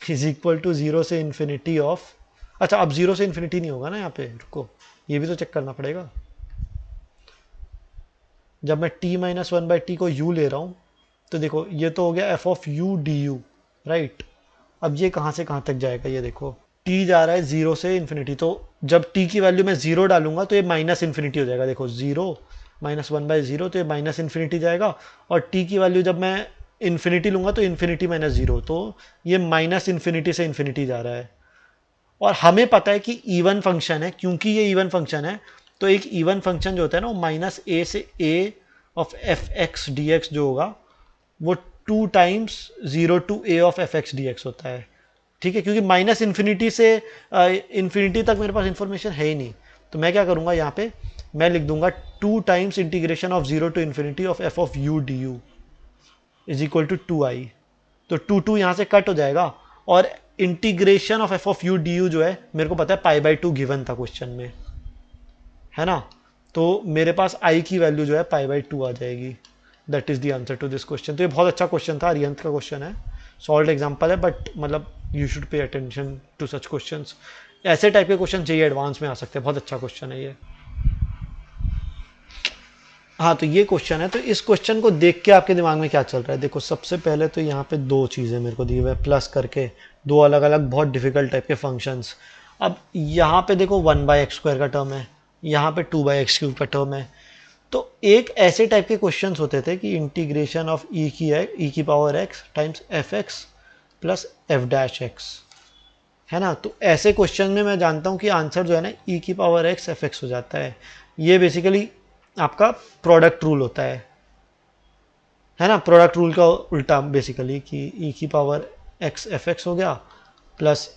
इज इक्वल टू 0 से इन्फिनिटी ऑफ, अच्छा अब 0 से इन्फिनिटी नहीं होगा ना यहाँ पे, रुको ये भी तो चेक करना पड़ेगा। जब मैं t माइनस 1/t को u ले रहा हूँ तो देखो ये तो हो गया F of u du, right. अब ये कहाँ से कहाँ तक जाएगा, ये देखो t जा रहा है 0 से इन्फिनिटी, तो जब t की वैल्यू मैं 0 डालूंगा तो ये माइनस इन्फिनिटी हो जाएगा। देखो 0 माइनस 1/0 तो ये माइनस इन्फिनिटी जाएगा, और t की वैल्यू जब मैं इन्फिनिटी लूंगा तो इन्फिनिटी माइनस 0, तो ये माइनस इन्फिनिटी से इन्फिनिटी जा रहा है। और हमें पता है कि इवन फंक्शन है, क्योंकि ये इवन फंक्शन है तो एक इवन फंक्शन जो होता है ना वो माइनस ए से a of f x d x जो होगा वो 2 times 0 to a of f x d x होता है, ठीक है। क्योंकि माइनस इन्फिनिटी से इन्फिनिटी तक मेरे पास इंफॉर्मेशन है ही नहीं, तो मैं क्या करूंगा यहाँ पे मैं लिख दूंगा 2 times integration of 0 to infinity of f of u d u is equal to 2i। तो 2 2 यहाँ से कट हो जाएगा, और integration of f of u d you जो है मेरे को पता है पाई बाई टू गिवन था क्वेश्चन में, है ना। तो मेरे पास आई की वैल्यू जो है पाई बाई टू आ जाएगी। That is the answer to this question. तो ये बहुत अच्छा क्वेश्चन था, अरिहंत का क्वेश्चन है, सॉल्व एग्जाम्पल है, बट मतलब you should pay attention to such question. ऐसे टाइप के क्वेश्चन चाहिए, एडवांस में आ सकते हैं। बहुत अच्छा क्वेश्चन है ये। हाँ, तो ये क्वेश्चन है। तो इस क्वेश्चन को देख के आपके दिमाग में क्या चल रहा है? देखो, सबसे पहले तो यहाँ पे दो चीज़ें मेरे को दी हुई है प्लस करके, दो अलग अलग बहुत डिफिकल्ट टाइप के फंक्शंस। अब यहाँ पे देखो 1/x² का टर्म है, यहाँ पे 2/x³ का टर्म है। तो एक ऐसे टाइप के क्वेश्चंस होते थे कि इंटीग्रेशन ऑफ ई की power x times F x plus F dash x, है ना। तो ऐसे क्वेश्चन में मैं जानता हूँ कि आंसर जो है ना ई की पावर एक्स एफ एक्स हो जाता है। ये बेसिकली आपका प्रोडक्ट रूल होता है ना। प्रोडक्ट रूल का उल्टा बेसिकली कि ई की पावर एक्स एफ एक्स हो गया प्लस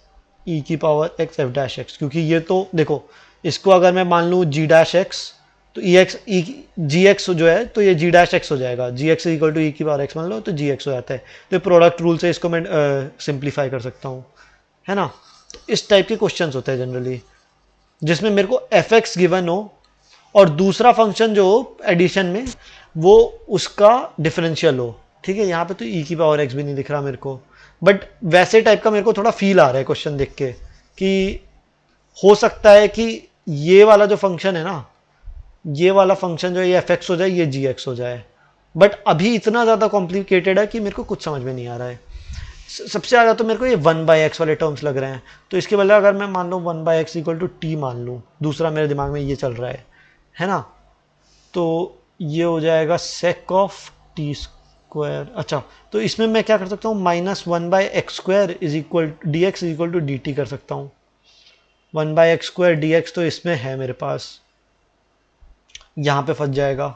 ई की power x F dash x. क्योंकि ये तो देखो, इसको अगर मैं मान लूँ जी डैश एक्स, तो ई एक्स जी एक्स जो है तो ये जी डैश एक्स हो जाएगा। जी एक्स इक्वल टू ई की पावर एक्स मान लो तो जी एक्स हो जाता है। तो प्रोडक्ट रूल से इसको मैं सिंप्लीफाई कर सकता हूँ, है ना। तो इस टाइप के क्वेश्चंस होते हैं जनरली, जिसमें मेरे को एफ एक्स गिवन हो और दूसरा फंक्शन जो एडिशन में वो उसका डिफरेंशियल हो। ठीक है, यहाँ पे तो ई की पावर एक्स भी नहीं दिख रहा मेरे को, बट वैसे टाइप का मेरे को थोड़ा फील आ रहा है क्वेश्चन देख के कि हो सकता है कि ये वाला जो फंक्शन है ना, ये वाला फंक्शन जो है ये एफ एक्स हो जाए, ये जी एक्स हो जाए। बट अभी इतना ज़्यादा कॉम्प्लिकेटेड है कि मेरे को कुछ समझ में नहीं आ रहा है। सबसे ज़्यादा तो मेरे को ये 1/x वाले टर्म्स लग रहे हैं। तो इसके बदले अगर मैं मान लूँ 1/x इक्वल टू टी मान लूँ, दूसरा मेरे दिमाग में ये चल रहा है ना। तो ये हो जाएगा सेक ऑफ टी स्क्वायर। अच्छा, तो इसमें मैं क्या कर सकता हूँ, -1/x² is equal d x is equal to d t कर सकता हूँ। 1/x² dx तो इसमें है मेरे पास, यहाँ पे फंस जाएगा।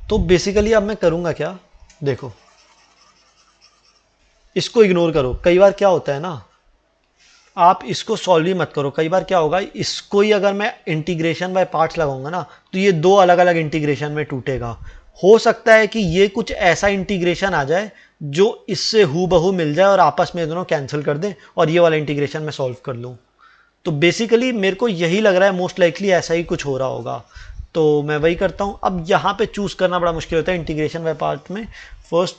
तो बेसिकली अब मैं करूँगा क्या, देखो इसको इग्नोर करो। कई बार क्या होता है ना, आप इसको सॉल्व ही मत करो। कई बार क्या होगा, इसको ही अगर मैं इंटीग्रेशन बाय पार्ट्स लगाऊंगा ना, तो ये दो अलग अलग इंटीग्रेशन में टूटेगा। हो सकता है कि ये कुछ ऐसा इंटीग्रेशन आ जाए जो इससे हूबहू मिल जाए और आपस में दोनों कैंसिल कर दें और ये वाला इंटीग्रेशन मैं सॉल्व कर लूँ। तो बेसिकली मेरे को यही लग रहा है, मोस्ट लाइकली ऐसा ही कुछ हो रहा होगा। तो मैं वही करता हूँ। अब यहाँ पे चूज करना बड़ा मुश्किल होता है इंटीग्रेशन बाय पार्ट में, फर्स्ट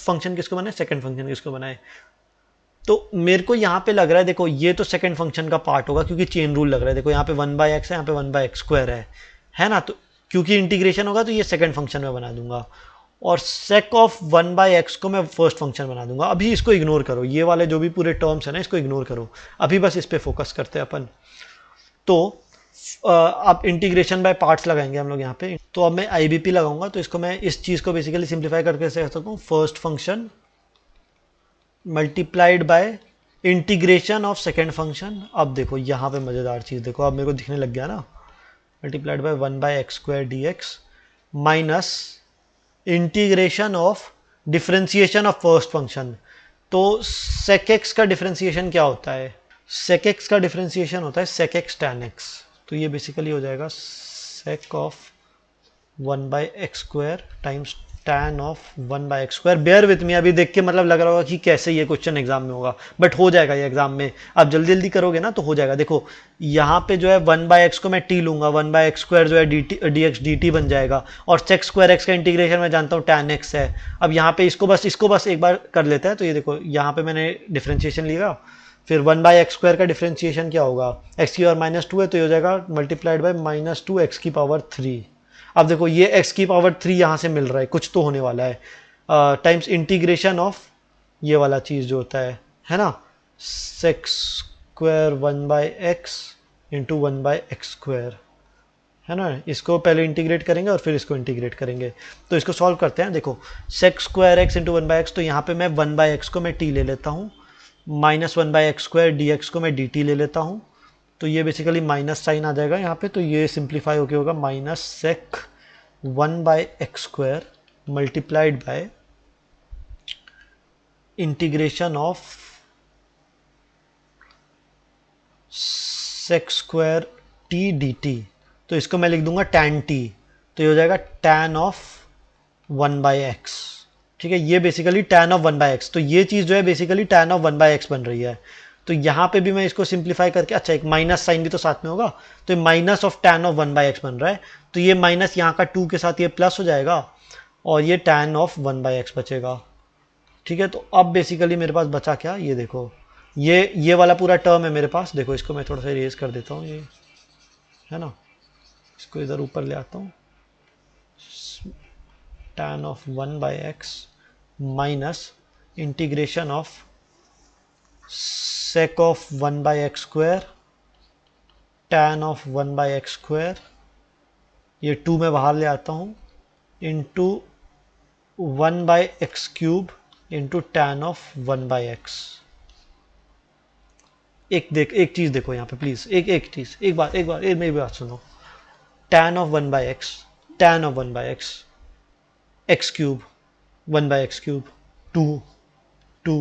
फंक्शन किसको बनाए, सेकंड फंक्शन किसको बनाए। तो मेरे को यहाँ पे लग रहा है, देखो ये तो सेकंड फंक्शन का पार्ट होगा क्योंकि चेन रूल लग रहा है। देखो यहाँ पे 1/x है, यहाँ पे 1/x² है ना। तो क्योंकि इंटीग्रेशन होगा तो ये सेकंड फंक्शन में बना दूंगा और सेक ऑफ 1/x को मैं फर्स्ट फंक्शन बना दूंगा। अभी इसको इग्नोर करो, ये वाले जो भी पूरे टर्म्स है ना इसको इग्नोर करो, अभी बस इस पे फोकस करते हैं अपन। तो अब इंटीग्रेशन बाय पार्ट्स लगाएंगे हम लोग यहाँ पे। तो अब मैं आईबीपी लगाऊंगा, तो इसको मैं इस चीज़ को बेसिकली सिंप्लीफाई करके कह सकता हूँ, first function multiplied by integration of second function. अब देखो यहाँ पे मज़ेदार चीज़ देखो, अब मेरे को दिखने लग गया ना, multiplied by 1/x² dx minus integration of differentiation of first function. तो sec x का डिफरेंशिएशन क्या होता है, sec x का डिफरेंशिएशन होता है sec x tan x। तो ये बेसिकली हो जाएगा sec of 1/x² times tan of 1/x²। Bear with me, अभी देख के मतलब लग रहा होगा कि कैसे ये क्वेश्चन एग्जाम में होगा, बट हो जाएगा ये एग्जाम में। आप जल्दी जल्दी करोगे ना तो हो जाएगा। देखो यहाँ पे जो है 1/x को मैं t लूंगा, 1/x² जो है dx dt बन जाएगा और sec² x का इंटीग्रेशन मैं जानता हूँ tan x है। अब यहाँ पे इसको बस एक बार कर लेते हैं। तो ये देखो यहाँ पे मैंने डिफ्रेंशिएशन लिया, फिर 1/x² का डिफ्रेंशिएशन क्या होगा, x की पावर -2 है तो ये हो जाएगा मल्टीप्लाइड बाय -2 x की पावर 3। अब देखो ये x की पावर 3 यहाँ से मिल रहा है, कुछ तो होने वाला है, टाइम्स इंटीग्रेशन ऑफ ये वाला चीज़ जो होता है ना, sec² 1/x इंटू 1/x², है ना। इसको पहले इंटीग्रेट करेंगे और फिर इसको इंटीग्रेट करेंगे। तो इसको सॉल्व करते हैं। देखो sec² x इंटू 1/x, तो यहाँ पे मैं 1/x को मैं t ले लेता हूँ, -1/x² dx को मैं dt ले लेता हूँ। तो ये बेसिकली माइनस साइन आ जाएगा यहाँ पे, तो ये सिंप्लीफाई होके होगा -sec 1/x² multiplied by integration of sec² t dt। तो इसको मैं लिख दूंगा tan t, तो ये हो जाएगा tan ऑफ 1/x। ठीक है, ये बेसिकली tan ऑफ 1/x, तो ये चीज़ जो है बेसिकली tan ऑफ 1/x बन रही है। तो यहाँ पे भी मैं इसको सिंप्लीफाई करके, अच्छा एक माइनस साइन भी तो साथ में होगा, तो ये minus of tan of 1/x बन रहा है, तो ये माइनस यहाँ का 2 के साथ ये प्लस हो जाएगा और ये tan ऑफ 1/x बचेगा। ठीक है, तो अब बेसिकली मेरे पास बचा क्या, ये देखो, ये वाला पूरा टर्म है मेरे पास। देखो इसको मैं थोड़ा सा इरेज कर देता हूँ, ये है ना, इसको इधर ऊपर ले आता हूँ, tan of 1/x minus integration of sec of 1/x square tan of 1/x square, ये 2 में बाहर ले आता हूँ, into 1/x cube into tan of 1/x। एक चीज देखो यहाँ पे प्लीज, एक चीज, एक बार मेरी बात सुनो। tan of 1/x, tan of 1/x x cube 1/x cube 2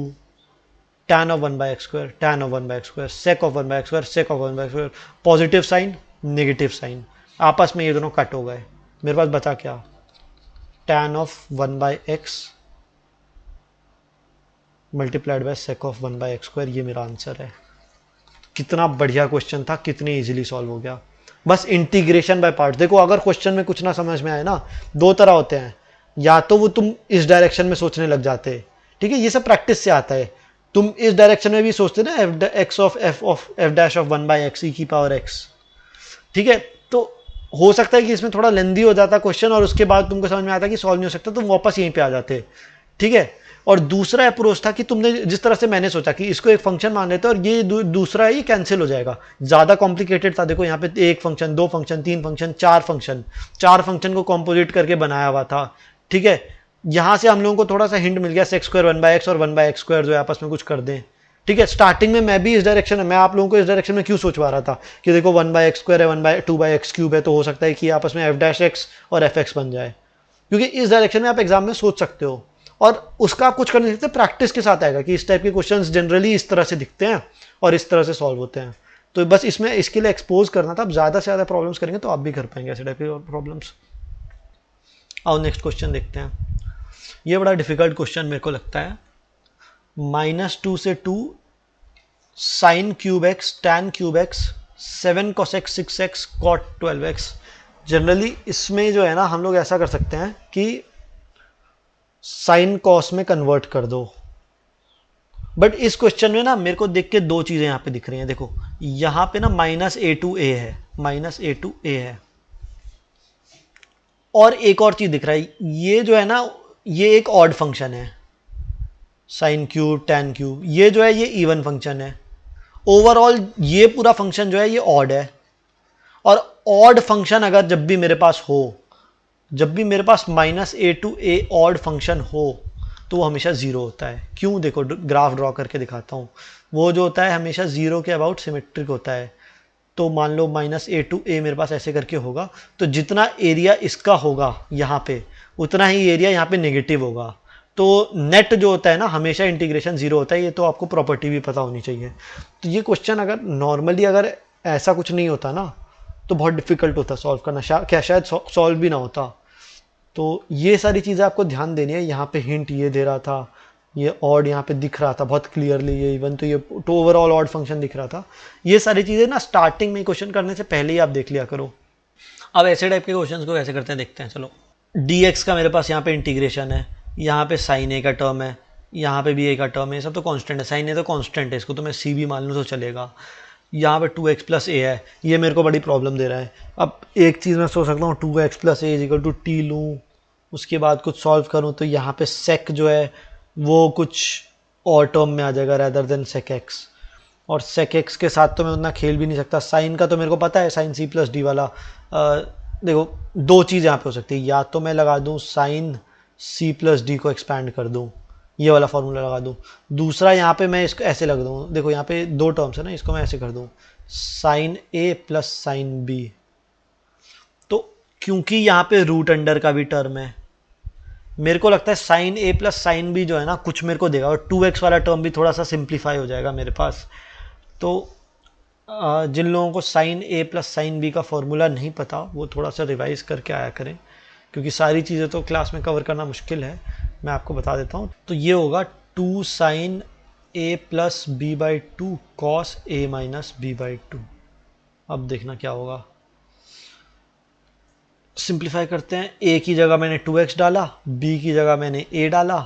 tan of 1/x square, tan of 1/x square, sec of 1/x square, sec of 1/x square, positive sine negative sine, आपस में ये दोनों कट हो गए। मेरे पास बचा क्या, tan of 1/x multiplied by sec of 1/x square, ये मेरा आंसर है। कितना बढ़िया क्वेश्चन था, कितने इजीली सॉल्व हो गया। बस इंटीग्रेशन बाय पार्ट। देखो अगर क्वेश्चन में कुछ ना समझ में आए ना, दो तरह होते हैं, या तो वो तुम इस डायरेक्शन में सोचने लग जाते हैं, ठीक है, ये सब प्रैक्टिस से आता है, तुम इस डायरेक्शन में भी सोचते ना, f dash of 1/x e की पावर x, ठीक है, तो हो सकता है कि इसमें थोड़ा लेंदी हो जाता क्वेश्चन और उसके बाद तुमको समझ में आता कि सॉल्व नहीं हो सकता, तुम वापस यहीं पे आ जाते, ठीक है। और दूसरा अप्रोच था कि तुमने जिस तरह से मैंने सोचा कि इसको एक फंक्शन मान लेते और ये दूसरा ही कैंसिल हो जाएगा, ज्यादा कॉम्प्लिकेटेड था। देखो यहाँ पे एक फंक्शन, दो फंक्शन, तीन फंक्शन, चार फंक्शन को कॉम्पोजिट करके बनाया हुआ था, ठीक है। यहां से हम लोगों को थोड़ा सा हिंट मिल गया, sec स्क्वायर 1/x और 1/x स्क्वायर जो आपस में कुछ कर दें, ठीक है। स्टार्टिंग में मैं भी इस डायरेक्शन में, मैं आप लोगों को इस डायरेक्शन में क्यों सोचवा रहा था कि देखो 1/x स्क्वायर है, 2/x क्यूब है, तो हो सकता है कि आपस में f'(x) और fx बन जाए, क्योंकि इस डायरेक्शन में आप एग्जाम में सोच सकते हो। और उसका आप कुछ कर नहीं सकते, प्रैक्टिस के साथ आएगा कि इस टाइप के क्वेश्चंस जनरली इस तरह से दिखते हैं और इस तरह से सॉल्व होते हैं। तो बस इसमें इसके लिए एक्सपोज करना था। आप ज़्यादा से ज़्यादा प्रॉब्लम्स करेंगे तो आप भी कर पाएंगे ऐसे टाइप के प्रॉब्लम्स। आओ नेक्स्ट क्वेश्चन देखते हैं। ये बड़ा डिफिकल्ट क्वेश्चन मेरे को लगता है। -2 से 2 sin cube x tan cube x 7 cos x 6x cot 12x। Generally इसमें जो है ना, हम लोग ऐसा कर सकते हैं कि साइन कॉस में कन्वर्ट कर दो, बट इस क्वेश्चन में ना मेरे को देख के दो चीजें यहां पे दिख रही हैं। देखो यहां पे ना -a है, -a है, और एक और चीज दिख रहा है, ये जो है ना, ये एक ऑड फंक्शन है, साइन क्यूब tan क्यूब, ये जो है ये इवन फंक्शन है। ओवरऑल ये पूरा फंक्शन जो है ये ऑड है, और ऑड फंक्शन अगर जब भी मेरे पास हो, जब भी मेरे पास -a ऑड फंक्शन हो, तो वो हमेशा जीरो होता है। क्यों, देखो ग्राफ ड्रॉ करके दिखाता हूँ। वो जो होता है हमेशा जीरो के अबाउट सिमेट्रिक होता है। तो मान लो -a मेरे पास ऐसे करके होगा, तो जितना एरिया इसका होगा यहाँ पे, उतना ही एरिया यहाँ पे नेगेटिव होगा। तो नेट जो होता है ना, हमेशा इंटीग्रेशन जीरो होता है। ये तो आपको प्रॉपर्टी भी पता होनी चाहिए। तो ये क्वेश्चन अगर नॉर्मली अगर ऐसा कुछ नहीं होता ना, तो बहुत डिफिकल्ट होता सॉल्व करना, क्या शायद सॉल्व भी ना होता। तो ये सारी चीज़ें आपको ध्यान देनी है। यहाँ पे हिंट ये दे रहा था, ये ऑड यहाँ पे दिख रहा था बहुत क्लियरली, ये इवन, तो ये तो ओवरऑल ऑड फंक्शन दिख रहा था। ये सारी चीज़ें ना स्टार्टिंग में क्वेश्चन करने से पहले ही आप देख लिया करो। अब ऐसे टाइप के क्वेश्चन को कैसे करते हैं देखते हैं। चलो, dx का मेरे पास यहाँ पे इंटीग्रेशन है, यहाँ पे साइन ए का टर्म है, यहाँ पे भी ए का टर्म है, सब तो कांस्टेंट है। साइन ए तो कांस्टेंट है, इसको तो मैं सी भी मान लूँ तो चलेगा। यहाँ पे 2x + a है, ये मेरे को बड़ी प्रॉब्लम दे रहा है। अब एक चीज़ मैं सोच सकता हूँ, 2x + a = t लूँ, उसके बाद कुछ सॉल्व करूँ तो यहाँ पे sec जो है वो कुछ और टर्म में आ जाएगा रैदर देन sec x, और sec x के साथ तो मैं उतना खेल भी नहीं सकता। साइन का तो मेरे को पता है, साइन c + d वाला। देखो दो चीज़ यहाँ पे हो सकती है, या तो मैं लगा दूँ साइन c + d को एक्सपैंड कर दूँ, ये वाला फॉर्मूला लगा दूँ। दूसरा यहाँ पे मैं इसको ऐसे लग दूँ, देखो यहाँ पे दो टर्म्स है ना, इसको मैं ऐसे कर दूँ साइन a + साइन b। तो क्योंकि यहाँ पे रूट अंडर का भी टर्म है, मेरे को लगता है साइन a + साइन b जो है ना, कुछ मेरे को देगा, और 2x वाला टर्म भी थोड़ा सा सिंप्लीफाई हो जाएगा मेरे पास। तो जिन लोगों को साइन a + साइन b का फॉर्मूला नहीं पता, वो थोड़ा सा रिवाइज करके आया करें, क्योंकि सारी चीज़ें तो क्लास में कवर करना मुश्किल है। मैं आपको बता देता हूँ। तो ये होगा 2 sine A plus B by two cos A minus B by two. अब देखना क्या होगा, सिंप्लीफाई करते हैं। ए की जगह मैंने 2x डाला, बी की जगह मैंने a डाला,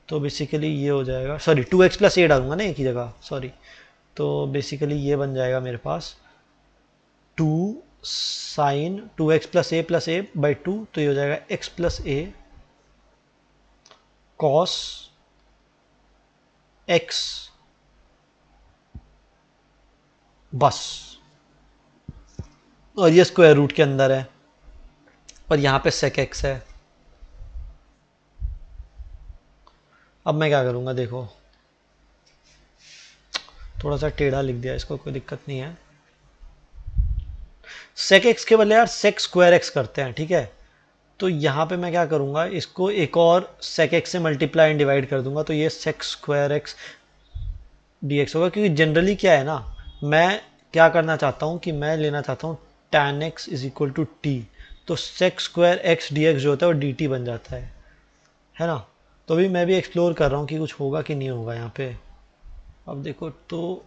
तो बेसिकली ये हो जाएगा, सॉरी 2x प्लस ए डालूंगा ना ए की जगह, सॉरी। तो बेसिकली ये बन जाएगा मेरे पास 2 sine 2x plus A by two, तो ये हो जाएगा x plus A cos x, बस। और ये स्क्वायर रूट के अंदर है और यहाँ पे sec x है। अब मैं क्या करूँगा, देखो थोड़ा सा टेढ़ा लिख दिया इसको, कोई दिक्कत नहीं है। sec x के बदले यार sec स्क्वायर x करते हैं, ठीक है। तो यहाँ पे मैं क्या करूँगा, इसको एक और sec x से मल्टीप्लाई एंड डिवाइड कर दूंगा, तो ये sec स्क्वायर x dx होगा। क्योंकि जनरली क्या है ना, मैं क्या करना चाहता हूँ कि मैं लेना चाहता हूँ tan x is equal to T, तो sec स्क्वायर x dx जो होता है वो dt बन जाता है ना। तो अभी मैं भी एक्सप्लोर कर रहा हूँ कि कुछ होगा कि नहीं होगा यहाँ पे। अब देखो, तो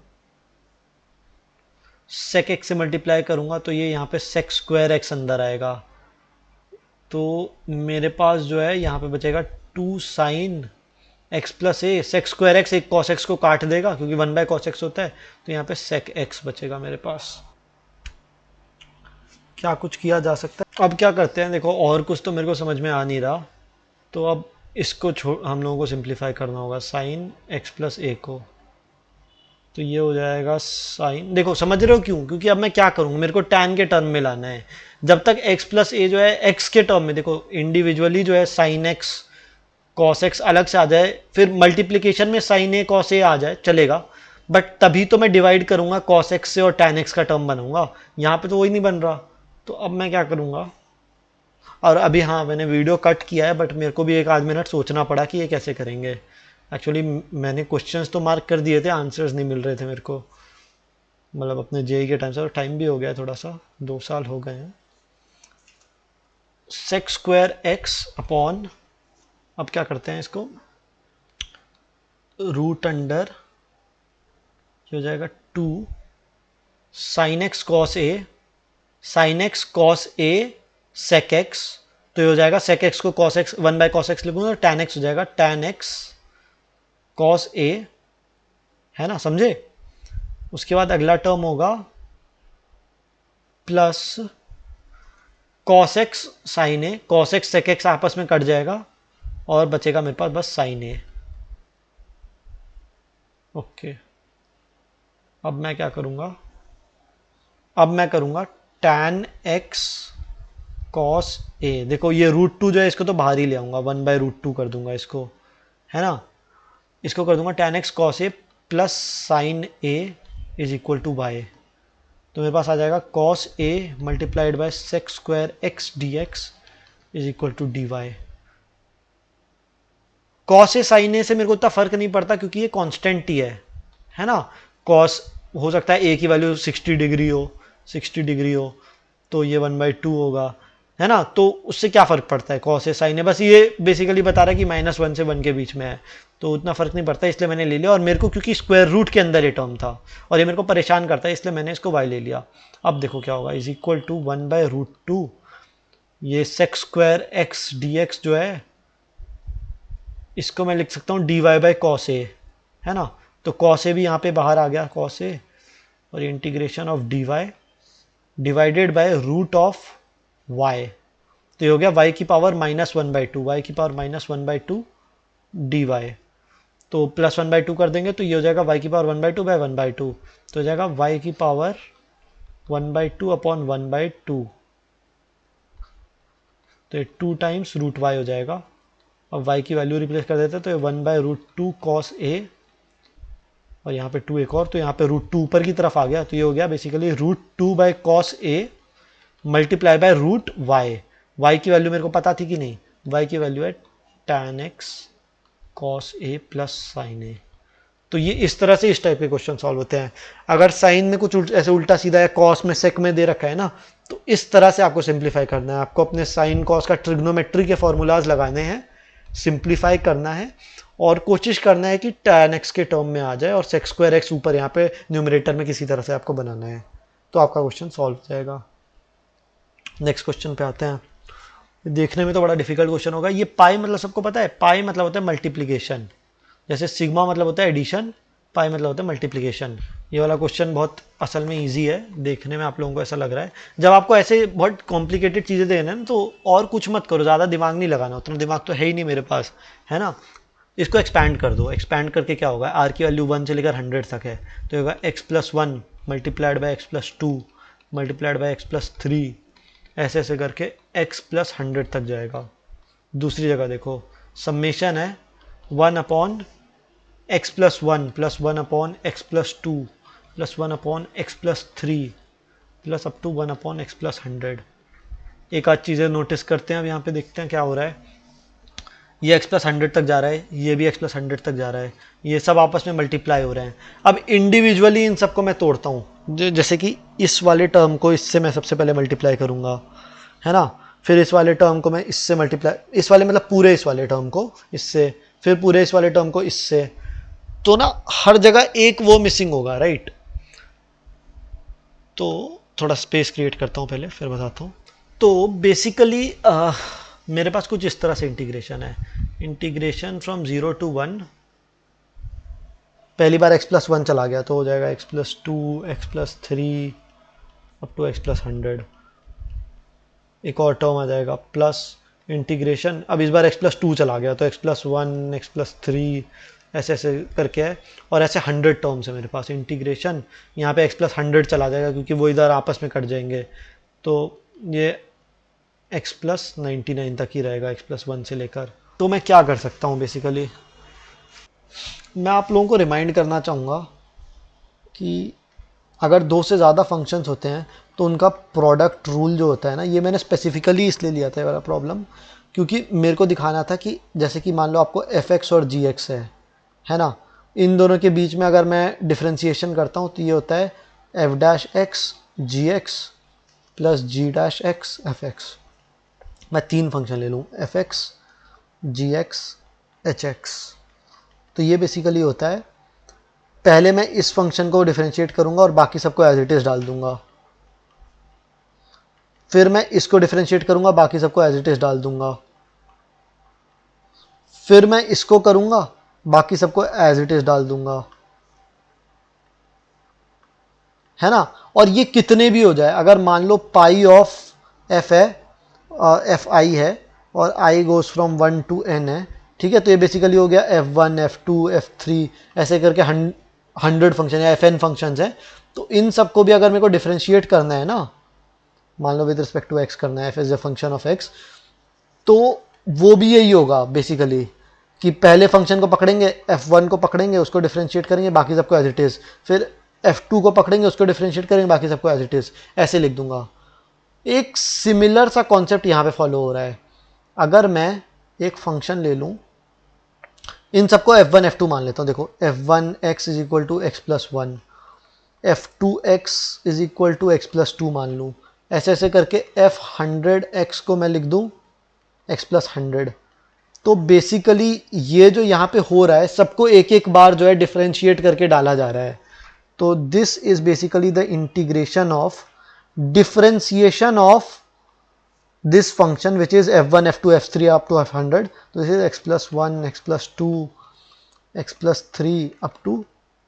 sec x से मल्टीप्लाई करूँगा तो ये यहाँ पे sec स्क्वायर x अंदर आएगा, तो मेरे पास जो है यहाँ पे बचेगा 2 साइन x प्लस ए, सेक स्क्वायर एक्स एक कॉस एक्स को काट देगा क्योंकि 1 बाय कॉस एक्स होता है, तो यहाँ पे सेक एक्स बचेगा मेरे पास। क्या कुछ किया जा सकता है? अब क्या करते हैं, देखो और कुछ तो मेरे को समझ में आ नहीं रहा, तो अब इसको हम लोगों को सिंप्लीफाई करना होगा साइन एक्स प्लस ए को, तो ये हो जाएगा साइन, देखो समझ रहे हो क्यों, क्योंकि अब मैं क्या करूँगा, मेरे को टैन के टर्म में लाना है। जब तक x प्लस ए जो है x के टर्म में, देखो इंडिविजुअली जो है साइन एक्स कॉस एक्स अलग से आ जाए, फिर मल्टीप्लीकेशन में साइन ए कॉस ए आ जाए चलेगा, बट तभी तो मैं डिवाइड करूंगा कॉस एक्स से और टैन एक्स का टर्म बनाऊंगा। यहाँ पे तो वही नहीं बन रहा, तो अब मैं क्या करूंगा, और अभी हाँ मैंने वीडियो कट किया है, बट मेरे को भी एक आध मिनट सोचना पड़ा कि ये कैसे करेंगे। एक्चुअली मैंने क्वेश्चंस तो मार्क कर दिए थे, आंसर्स नहीं मिल रहे थे मेरे को, मतलब अपने जेई के टाइम से, और टाइम भी हो गया है थोड़ा सा, 2 साल हो गए हैं। सेक स्क्वायर एक्स अपॉन, अब क्या करते हैं इसको, रूट अंडर हो जाएगा 2 sine x cos a, sine x cos A sec x, तो ये हो जाएगा सेक एक्स को cos x 1 by cos x लिखूंगा, तो टैन एक्स हो जाएगा टैन एक्स कॉस ए, है ना, समझे। उसके बाद अगला टर्म होगा प्लस कॉस एक्स साइन ए, कॉस एक्स सेक एक्स आपस में कट जाएगा और बचेगा मेरे पास बस साइन ए। ओके, अब मैं क्या करूंगा, अब मैं करूंगा टैन एक्स कॉस ए, देखो ये रूट टू जो है इसको तो बाहर ही ले आऊंगा, 1 बाय रूट टू कर दूंगा इसको, है ना। इसको कर दूंगा tan x cos a plus sine a is equal to y, तो मेरे पास आ जाएगा cos a multiplied by sec square x d x is equal to d y. Cos a sine a से मेरे को इतना फर्क नहीं पड़ता क्योंकि ये कांस्टेंट ही है ना। कॉस हो सकता है ए की वैल्यू 60 डिग्री हो, 60 डिग्री हो, तो ये 1/2 होगा, है ना। तो उससे क्या फ़र्क पड़ता है, कॉस ए साइन ए, बस ये बेसिकली बता रहा है कि -1 से 1 के बीच में है, तो उतना फ़र्क नहीं पड़ता, इसलिए मैंने ले लिया। और मेरे को क्योंकि स्क्वायर रूट के अंदर ये टर्म था और ये मेरे को परेशान करता है, इसलिए मैंने इसको वाई ले लिया। अब देखो क्या होगा, इज इक्वल टू 1/√2, ये sec square x d x जो है इसको मैं लिख सकता हूँ d y by cos A, है ना। तो कॉस ए भी यहाँ पे बाहर आ गया, कॉस ए, और integration of d y divided by root of y, तो ये हो गया y की पावर -1/2, y की पावर -1/2 डी वाई, तो +1/2 कर देंगे तो ये हो जाएगा y की पावर 1/2 बाय 1/2, तो हो जाएगा y की पावर 1/2 अपॉन 1/2, तो ये 2 टाइम्स रूट वाई हो जाएगा। अब y की वैल्यू रिप्लेस कर देते हैं, तो ये 1/√2 कॉस ए, और यहाँ पे 2 एक और, तो यहाँ पे √2 ऊपर की तरफ आ गया, तो ये हो गया basically √2 by cos A multiply by root y. Y की वैल्यू मेरे को पता थी कि नहीं, वाई की वैल्यू है tan x cos a plus sine ए। तो ये इस तरह से इस टाइप के क्वेश्चन सॉल्व होते हैं। अगर साइन में कुछ ऐसे उल्टा सीधा है, कॉस में सेक में दे रखा है ना, तो इस तरह से आपको सिंप्लीफाई करना है। आपको अपने साइन कॉस का ट्रिग्नोमेट्री के फॉर्मूलाज लगाने हैं, सिंप्लीफाई करना है और कोशिश करना है कि tan x के टर्म में आ जाए और sec स्क्वायर x ऊपर यहाँ पे न्यूमरेटर में किसी तरह से आपको बनाना है, तो आपका क्वेश्चन सॉल्व हो जाएगा। नेक्स्ट क्वेश्चन पे आते हैं। देखने में तो बड़ा डिफिकल्ट क्वेश्चन होगा। ये पाई मतलब सबको पता है, पाई मतलब होता है मल्टीप्लीकेशन, जैसे सिग्मा मतलब होता है एडिशन, पाई मतलब होता है मल्टीप्लिकेशन। ये वाला क्वेश्चन बहुत असल में इजी है, देखने में आप लोगों को ऐसा लग रहा है। जब आपको ऐसे बहुत कॉम्प्लिकेटेड चीज़ें देना है ना, तो और कुछ मत करो, ज़्यादा दिमाग नहीं लगाना, उतना दिमाग तो है ही नहीं मेरे पास, है ना। इसको एक्सपैंड कर दो, एक्सपैंड करके क्या होगा, आर की वैल्यू 1 से लेकर 100 तक है, तो होगा x+1 multiplied by x+2 multiplied by x+3, ऐसे ऐसे करके x+100 तक जाएगा। दूसरी जगह देखो, समेशन है 1/x+1 plus 1/x+2 plus 1/x+3 plus up to 1/x+100। एक आध चीज़ें नोटिस करते हैं, अब यहाँ पे देखते हैं क्या हो रहा है। ये x+100 तक जा रहा है, ये भी x+100 तक जा रहा है, ये सब आपस में मल्टीप्लाई हो रहे हैं। अब इंडिविजुअली इन सबको मैं तोड़ता हूँ, जैसे कि इस वाले टर्म को इससे मैं सबसे पहले मल्टीप्लाई करूँगा, है ना, फिर इस वाले टर्म को मैं इससे मल्टीप्लाई, इस वाले मतलब पूरे इस वाले टर्म को इससे, फिर पूरे इस वाले टर्म को इससे, तो ना हर जगह एक वो मिसिंग होगा, राइट। तो थोड़ा स्पेस क्रिएट करता हूँ पहले, फिर बताता हूँ। तो बेसिकली मेरे पास कुछ इस तरह से इंटीग्रेशन है, इंटीग्रेशन फ्रॉम 0 to 1, पहली बार x+1 चला गया तो हो जाएगा x+2 x+3 up to x+100, एक और टर्म आ जाएगा प्लस इंटीग्रेशन, अब इस बार x+2 चला गया तो x+1 x+3 ऐसे ऐसे करके है, और ऐसे 100 टर्म्स है मेरे पास। इंटीग्रेशन यहाँ पे x+100 चला जाएगा क्योंकि वो इधर आपस में कट जाएंगे, तो ये x+99 तक ही रहेगा x+1 से लेकर। तो मैं क्या कर सकता हूँ, बेसिकली मैं आप लोगों को रिमाइंड करना चाहूँगा कि अगर दो से ज़्यादा फंक्शंस होते हैं तो उनका प्रोडक्ट रूल जो होता है ना, ये मैंने स्पेसिफिकली इसलिए लिया था ये वाला प्रॉब्लम, क्योंकि मेरे को दिखाना था कि जैसे कि मान लो आपको fx और gx है ना, इन दोनों के बीच में अगर मैं डिफ्रेंशिएशन करता हूँ तो ये होता है f' gx plus g' fx। मैं तीन फंक्शन ले लूँ, fx gx hx, तो ये बेसिकली होता है, पहले मैं इस फंक्शन को डिफरेंशिएट करूंगा और बाकी सबको एज इट इज डाल दूंगा, फिर मैं इसको डिफरेंशिएट करूंगा, बाकी सबको एज इट इज डाल दूंगा, फिर मैं इसको करूंगा, बाकी सबको एज इट इज डाल दूंगा, है ना। और ये कितने भी हो जाए, अगर मान लो पाई ऑफ एफ है, एफ आई है और आई गोज फ्रॉम 1 to n है, ठीक है, तो ये बेसिकली हो गया f1 f2 f3 ऐसे करके 100 फंक्शन या fn फंक्शंस हैं। तो इन सबको भी अगर मेरे को डिफरेंशिएट करना है ना, मान लो विद रिस्पेक्ट टू x करना है, f is a function of x, तो वो भी यही होगा बेसिकली कि पहले फंक्शन को पकड़ेंगे, f1 को पकड़ेंगे, उसको डिफरेंशिएट करेंगे, बाकी सबको एज इट इज, फिर f2 को पकड़ेंगे, उसको डिफरेंशिएट करेंगे, बाकी सबको एज इट इज, ऐसे लिख दूंगा। एक सिमिलर सा कॉन्सेप्ट यहाँ पे फॉलो हो रहा है। अगर मैं एक फंक्शन ले लूँ, इन सबको f1 f2 मान लेता हूँ, देखो f1x is equal to x+1, f2x is equal to x+2 मान लूँ, ऐसे ऐसे करके f100x को मैं लिख दूँ x+100। तो बेसिकली ये जो यहाँ पे हो रहा है, सबको एक एक बार जो है डिफरेंशिएट करके डाला जा रहा है। तो this is basically the integration of differentiation of this function which is f1 f2 f3 up to f100, so this is x+1 x+2 x+3 up to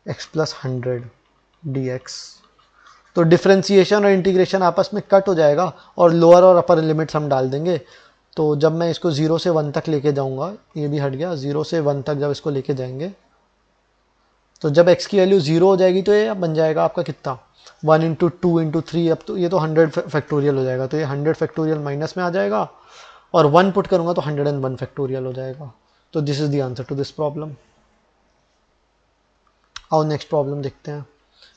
x+100 dx। तो डिफरेंशिएशन और इंटीग्रेशन आपस में कट हो जाएगा और लोअर और अपर लिमिट्स हम डाल देंगे। तो जब मैं इसको 0 से 1 तक लेके जाऊंगा, ये भी हट गया, 0 से 1 तक जब इसको लेके जाएंगे, तो जब x की वैल्यू 0 हो जाएगी तो ये बन जाएगा आपका कितना, 1 इंटू 2 इंटू 3, अब तो ये तो 100 फैक्टोरियल हो जाएगा, तो ये 100 फैक्टोरियल माइनस में आ जाएगा, और 1 पुट करूंगा तो 101 फैक्टोरियल हो जाएगा। तो this is the answer to this problem. आओ नेक्स्ट प्रॉब्लम देखते हैं,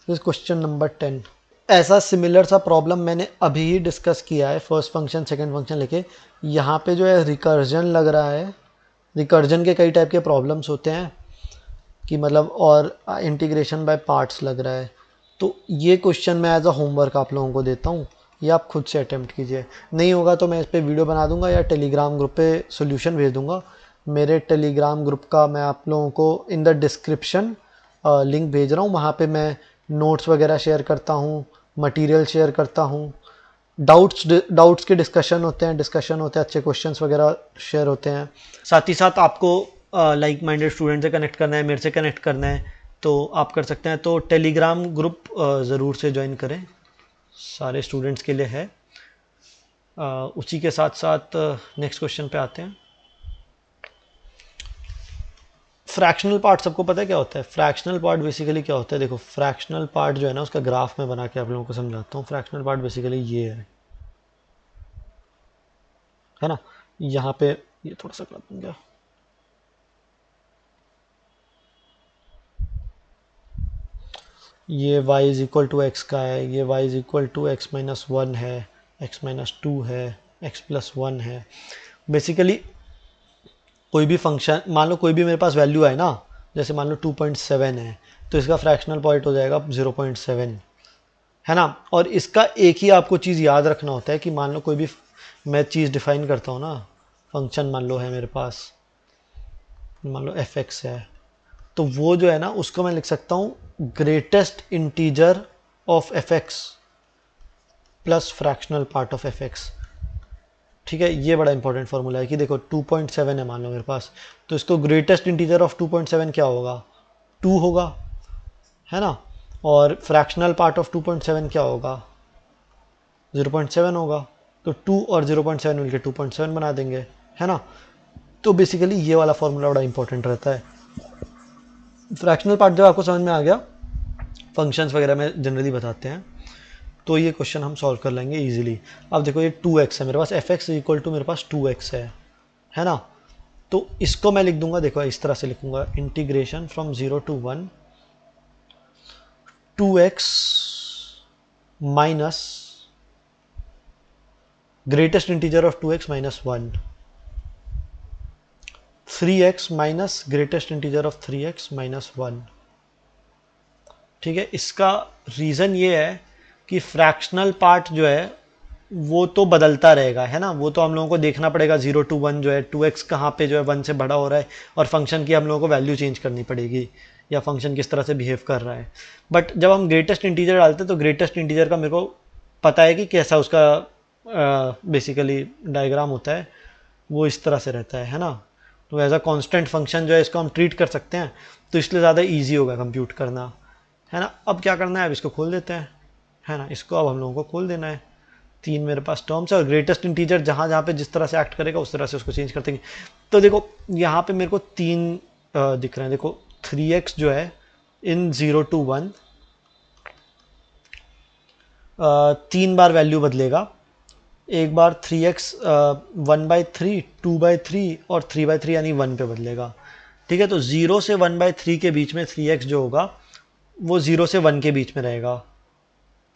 दिस क्वेश्चन नंबर 10। ऐसा सिमिलर सा प्रॉब्लम मैंने अभी ही डिस्कस किया है, फर्स्ट फंक्शन सेकंड फंक्शन लेके। यहाँ पे जो है रिकर्जन लग रहा है, रिकर्जन के कई टाइप के प्रॉब्लम्स होते हैं कि मतलब, और इंटीग्रेशन बाय पार्ट्स लग रहा है। तो ये क्वेश्चन मैं एज अ होमवर्क आप लोगों को देता हूँ, ये आप खुद से अटेम्प्ट कीजिए, नहीं होगा तो मैं इस पर वीडियो बना दूंगा या टेलीग्राम ग्रुप पे सॉल्यूशन भेज दूंगा, मेरे टेलीग्राम ग्रुप का मैं आप लोगों को इन द डिस्क्रिप्शन लिंक भेज रहा हूँ। वहाँ पे मैं नोट्स वगैरह शेयर करता हूँ, मटेरियल शेयर करता हूँ, डाउट्स के डिस्कशन होते हैं, अच्छे क्वेश्चंस वगैरह शेयर होते हैं। साथ ही साथ आपको लाइक माइंडेड स्टूडेंट से कनेक्ट करना है, मेरे से कनेक्ट करना है तो आप कर सकते हैं। तो टेलीग्राम ग्रुप ज़रूर से ज्वाइन करें, सारे स्टूडेंट्स के लिए है। उसी के साथ साथ नेक्स्ट क्वेश्चन पे आते हैं। फ्रैक्शनल पार्ट सबको पता है क्या होता है? फ्रैक्शनल पार्ट बेसिकली क्या होता है? देखो, फ्रैक्शनल पार्ट जो है ना, उसका ग्राफ में बना के आप लोगों को समझाता हूँ। फ्रैक्शनल पार्ट बेसिकली ये है ना, यहाँ पे ये थोड़ा सा कर दूंगा। ये y is equal to x का है, ये y is equal to x minus one है, x माइनस टू है, x प्लस वन है। बेसिकली कोई भी फंक्शन, मान लो कोई भी मेरे पास वैल्यू है ना, जैसे मान लो 2.7 है, तो इसका फ्रैक्शनल पॉइंट हो जाएगा 0.7, है ना। और इसका एक ही आपको चीज़ याद रखना होता है कि मान लो कोई भी मैं चीज़ डिफाइन करता हूँ ना, फंक्शन मान लो है मेरे पास, मान लो f(x) है, तो वो जो है ना, उसको मैं लिख सकता हूँ greatest integer of f(x) plus fractional part of f(x). ठीक है, ये बड़ा इंपॉर्टेंट फॉर्मूला है कि देखो 2.7 है मान लो मेरे पास, तो इसको ग्रेटेस्ट इंटीजर ऑफ 2.7 क्या होगा? 2 होगा, है ना। और फ्रैक्शनल पार्ट ऑफ 2.7 क्या होगा? 0.7 होगा। तो 2 और 0.7 मिलकर 2.7 बना देंगे, है ना। तो बेसिकली ये वाला फॉर्मूला बड़ा इंपॉर्टेंट रहता है। फ्रैक्शनल पार्ट जब आपको समझ में आ गया, फंक्शंस वगैरह में जनरली बताते हैं, तो ये क्वेश्चन हम सॉल्व कर लेंगे इजीली। अब देखो, ये 2x है मेरे पास, f(x) इक्वल टू मेरे पास 2x है ना। तो इसको मैं लिख दूंगा, देखो इस तरह से लिखूंगा, integration from 0 to 1 2x minus greatest integer of 2x minus 1, 3x minus greatest integer of 3x minus 1। ठीक है, इसका रीज़न ये है कि फ्रैक्शनल पार्ट जो है वो तो बदलता रहेगा, है ना। वो तो हम लोगों को देखना पड़ेगा 0 to 1 जो है 2x कहाँ पे जो है 1 से बड़ा हो रहा है, और फंक्शन की हम लोगों को वैल्यू चेंज करनी पड़ेगी, या फंक्शन किस तरह से बिहेव कर रहा है। बट जब हम ग्रेटेस्ट इंटीजर डालते हैं तो ग्रेटेस्ट इंटीजर का मेरे को पता है कि कैसा उसका बेसिकली डायग्राम होता है, वो इस तरह से रहता है ना। तो एज अ कॉन्स्टेंट फंक्शन जो है इसको हम ट्रीट कर सकते हैं, तो इसलिए ज़्यादा ईजी होगा कंप्यूट करना, है ना। अब क्या करना है, अब इसको खोल देते हैं, है ना। इसको अब हम लोगों को खोल देना है। 3 मेरे पास टर्म्स है, और ग्रेटेस्ट इंटीजर जहाँ जहाँ पे जिस तरह से एक्ट करेगा उस तरह से उसको चेंज कर देंगे। तो देखो यहाँ पे मेरे को 3 दिख रहे हैं। देखो 3x जो है इन 0 to 1 3 बार वैल्यू बदलेगा। एक बार 3x 1/3, 2/3 और 3/3 यानी 1 पे बदलेगा। ठीक है, तो 0 से 1/3 के बीच में 3x जो होगा वो 0 से 1 के बीच में रहेगा,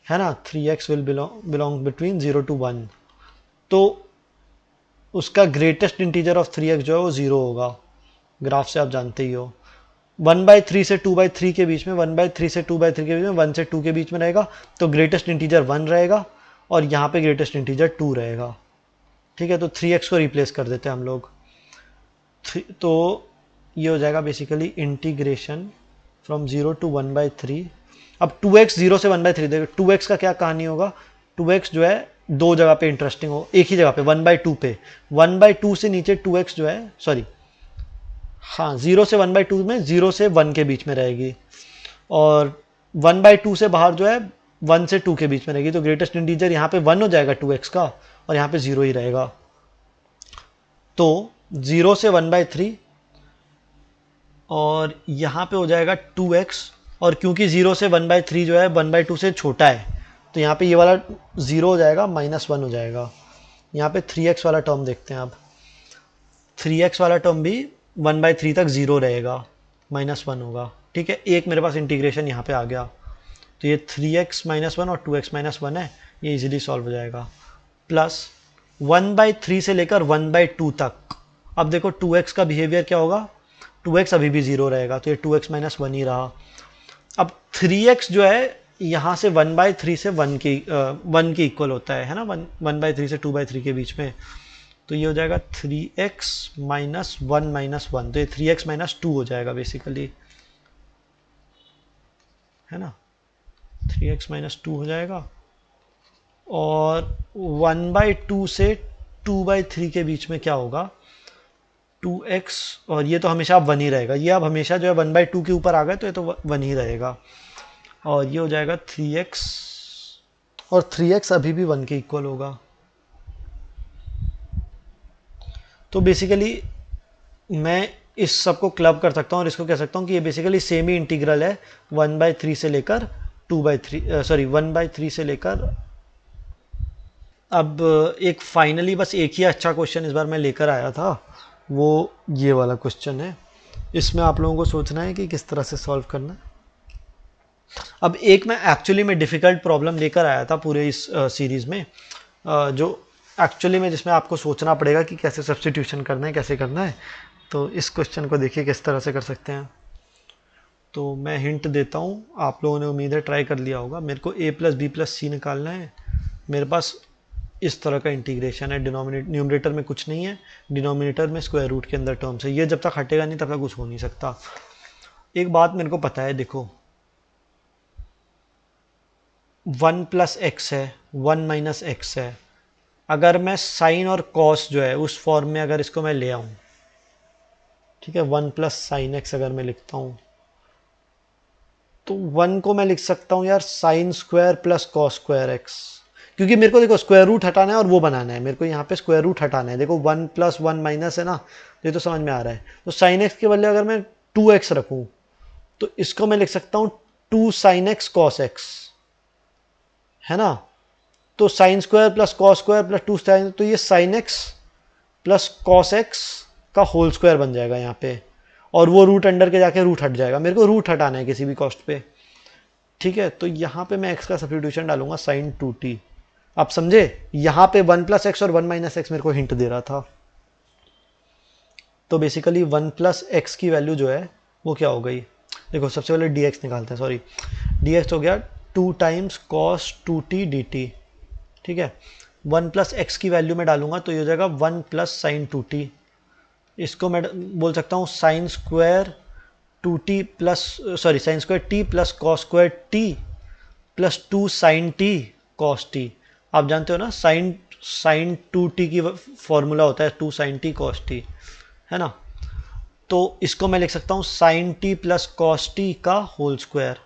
है ना। 3x will belong between 0 to 1। तो उसका ग्रेटेस्ट इंटीजर ऑफ 3x जो है वो 0 होगा, ग्राफ से आप जानते ही हो। 1/3 से 2/3 के बीच में, 1/3 से 2/3 के बीच में, 1 से 2 के बीच में रहेगा, तो ग्रेटेस्ट इंटीजर 1 रहेगा, और यहाँ पे ग्रेटेस्ट इंटीजर 2 रहेगा। ठीक है, तो 3x को रिप्लेस कर देते हैं हम लोग। तो ये हो जाएगा बेसिकली इंटीग्रेशन फ्रॉम 0 to 1/3। अब 2x 0 से 1/3, देखो 2x का क्या कहानी होगा, 2x जो है दो जगह पे इंटरेस्टिंग हो, एक ही जगह पे 1/2 पे, 1/2 से नीचे 2x जो है, सॉरी हाँ, 0 से 1/2 में 0 से 1 के बीच में रहेगी, और 1/2 से बाहर जो है 1 से 2 के बीच में रहेगी। तो ग्रेटेस्ट इंटीजर यहाँ पे 1 हो जाएगा 2x का, और यहाँ पे 0 ही रहेगा। तो 0 से 1/3, और यहाँ पे हो जाएगा 2x, और क्योंकि 0 से 1/3 जो है 1/2 से छोटा है, तो यहाँ पे ये वाला 0 हो जाएगा, -1 हो जाएगा। यहाँ पे 3x वाला टर्म देखते हैं अब। 3x वाला टर्म भी 1/3 तक 0 रहेगा, -1 होगा। ठीक है, एक मेरे पास इंटीग्रेशन यहाँ पे आ गया, तो ये 3x -1 और 2x -1 है, ये इजीली सॉल्व हो जाएगा। प्लस 1/3 से लेकर 1/2 तक। अब देखो 2x का बिहेवियर क्या होगा, 2x अभी भी 0 रहेगा, तो ये 2x -1 ही रहा। अब 3x जो है यहाँ से 1/3 से 1 के इक्वल होता है ना, 1/3 से 2/3 के बीच में। तो ये हो जाएगा 3x माइनस 1 माइनस 1, तो ये 3x माइनस 2 हो जाएगा बेसिकली, है ना, 3x माइनस 2 हो जाएगा। और 1/2 से 2/3 के बीच में क्या होगा, 2x, और ये तो हमेशा अब 1 ही रहेगा, ये अब हमेशा जो है 1/2 के ऊपर आ गए तो ये तो 1 ही रहेगा। और ये हो जाएगा 3x, और 3x अभी भी 1 के इक्वल होगा। तो बेसिकली मैं इस सब को क्लब कर सकता हूँ और इसको कह सकता हूँ कि ये बेसिकली सेम ही इंटीग्रल है 1/3 से लेकर 2/3, सॉरी 1/3 से लेकर। अब एक फाइनली बस एक ही अच्छा क्वेश्चन इस बार मैं लेकर आया था, वो ये वाला क्वेश्चन है। इसमें आप लोगों को सोचना है कि किस तरह से सॉल्व करना है। अब एक मैं एक्चुअली में डिफ़िकल्ट प्रॉब्लम लेकर आया था पूरे इस सीरीज़ में, जो एक्चुअली में जिसमें आपको सोचना पड़ेगा कि कैसे सब्स्टिट्यूशन करना है, कैसे करना है। तो इस क्वेश्चन को देखिए किस तरह से कर सकते हैं। तो मैं हिंट देता हूँ, आप लोगों ने उम्मीद है ट्राई कर लिया होगा। मेरे को a+b+c निकालना है। मेरे पास इस तरह का इंटीग्रेशन है, न्यूमरेटर में कुछ नहीं है, डिनोमिनेटर में स्क्वायर रूट के अंदर टर्म्स है। ये जब तक हटेगा नहीं तब तक कुछ हो नहीं सकता। एक बात मेरे को पता है, देखो 1 + x है, 1 - x है। अगर मैं साइन और कॉस जो है उस फॉर्म में अगर इसको मैं ले आऊँ, ठीक है, 1 + sin x अगर मैं लिखता हूँ, तो 1 को मैं लिख सकता हूँ यार sin square plus cos square x, क्योंकि मेरे को देखो स्क्वायर रूट हटाना है और वो बनाना है। मेरे को यहाँ पे स्क्वायर रूट हटाना है। देखो 1 + 1 माइनस है ना, ये तो समझ में आ रहा है। तो sin x के बदले अगर मैं 2x रखूँ तो इसको मैं लिख सकता हूँ 2 sin x cos x, है ना। तो sine square plus cos square plus 2 sin, तो ये sin x plus cos x का होल स्क्वायर बन जाएगा यहाँ पे, और वो रूट अंडर के जाके रूट हट जाएगा। मेरे को रूट हटाना है किसी भी कॉस्ट पे, ठीक है। तो यहाँ पे मैं x का सब्स्टिट्यूशन डालूंगा sin 2t। आप समझे, यहाँ पे 1 + x और 1 - x मेरे को हिंट दे रहा था। तो बेसिकली 1 + x की वैल्यू जो है वो क्या हो गई, देखो सबसे पहले dx निकालते हैं, सॉरी dx हो गया 2 टाइम्स cos 2t dt, ठीक है। 1 + x की वैल्यू में डालूंगा तो ये हो जाएगा 1 + sin 2t। इसको मैं बोल सकता हूँ sin square 2t plus, sorry sin square t plus cos square t plus 2 sin t cos t। आप जानते हो ना sin 2t की फॉर्मूला होता है 2 sin t cos t, है ना। तो इसको मैं लिख सकता हूँ sin t plus cos t का होल स्क्वायर।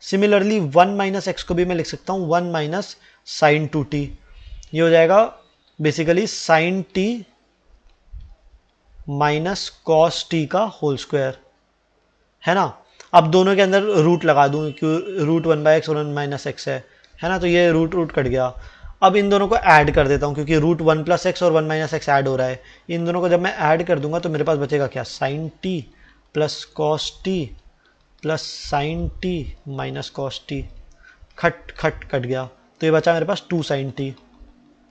सिमिलरली 1 - x को भी मैं लिख सकता हूँ 1 - sin 2t। ये हो जाएगा basically sin t minus cos t का होल स्क्वायर, है ना। अब दोनों के अंदर रूट लगा दूं क्यों, रूट 1/x और 1 - x है ना, तो ये रूट रूट कट गया। अब इन दोनों को ऐड कर देता हूँ क्योंकि रूट 1 + x और 1 - x ऐड हो रहा है। इन दोनों को जब मैं ऐड कर दूंगा तो मेरे पास बचेगा क्या, sin t plus cos t plus sin t minus cos t। खट खट कट गया, तो ये बचा मेरे पास 2 sin t,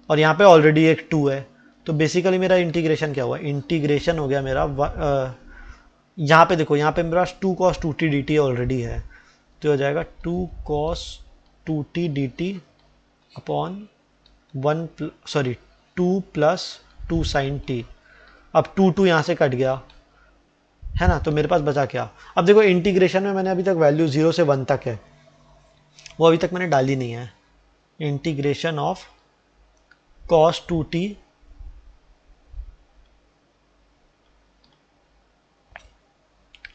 और यहाँ पे ऑलरेडी एक 2 है। तो बेसिकली मेरा इंटीग्रेशन क्या हुआ, इंटीग्रेशन हो गया मेरा यहाँ पे देखो, यहाँ पे मेरे पास 2 cos 2t dt ऑलरेडी है, तो हो जाएगा 2 cos 2t dt upon 2 + 2 sin t। अब 2 यहाँ से कट गया, है ना, तो मेरे पास बचा क्या। अब देखो इंटीग्रेशन में मैंने अभी तक वैल्यू 0 से 1 तक है, वो अभी तक मैंने डाली नहीं है। Integration of cos 2t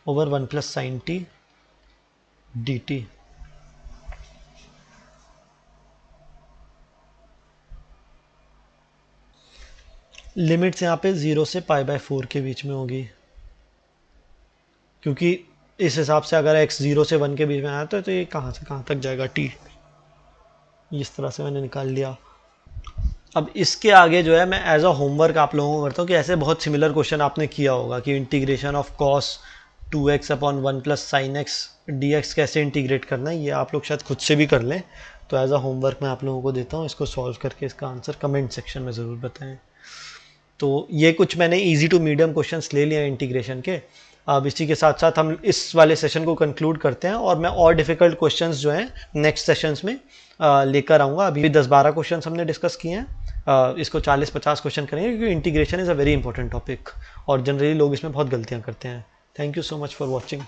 over 1 + sin t dt। Limits यहाँ पे 0 से π/4 के बीच में होगी, क्योंकि इस हिसाब से अगर x 0 से 1 के बीच में आया तो ये कहाँ से कहाँ तक जाएगा t। इस तरह से मैंने निकाल लिया। अब इसके आगे जो है मैं एज अ होमवर्क आप लोगों को करता हूँ कि ऐसे बहुत सिमिलर क्वेश्चन आपने किया होगा कि integration of cos 2x upon 1 + sin x dx कैसे इंटीग्रेट करना है, ये आप लोग शायद खुद से भी कर लें। तो एज अ होमवर्क मैं आप लोगों को देता हूँ, इसको सॉल्व करके इसका आंसर कमेंट सेक्शन में ज़रूर बताएं। तो ये कुछ मैंने इजी टू मीडियम क्वेश्चंस ले लिए इंटीग्रेशन के। अब इसी के साथ साथ हम इस वाले सेशन को कंक्लूड करते हैं, और मैं और डिफ़िकल्ट क्वेश्चंस जो हैं नेक्स्ट सेशंस में लेकर आऊँगा। अभी 10-12 क्वेश्चंस हमने डिस्कस किए हैं, इसको 40-50 क्वेश्चन करेंगे, क्योंकि integration is a very important topic और जनरली लोग इसमें बहुत गलतियाँ करते हैं। Thank you so much for watching.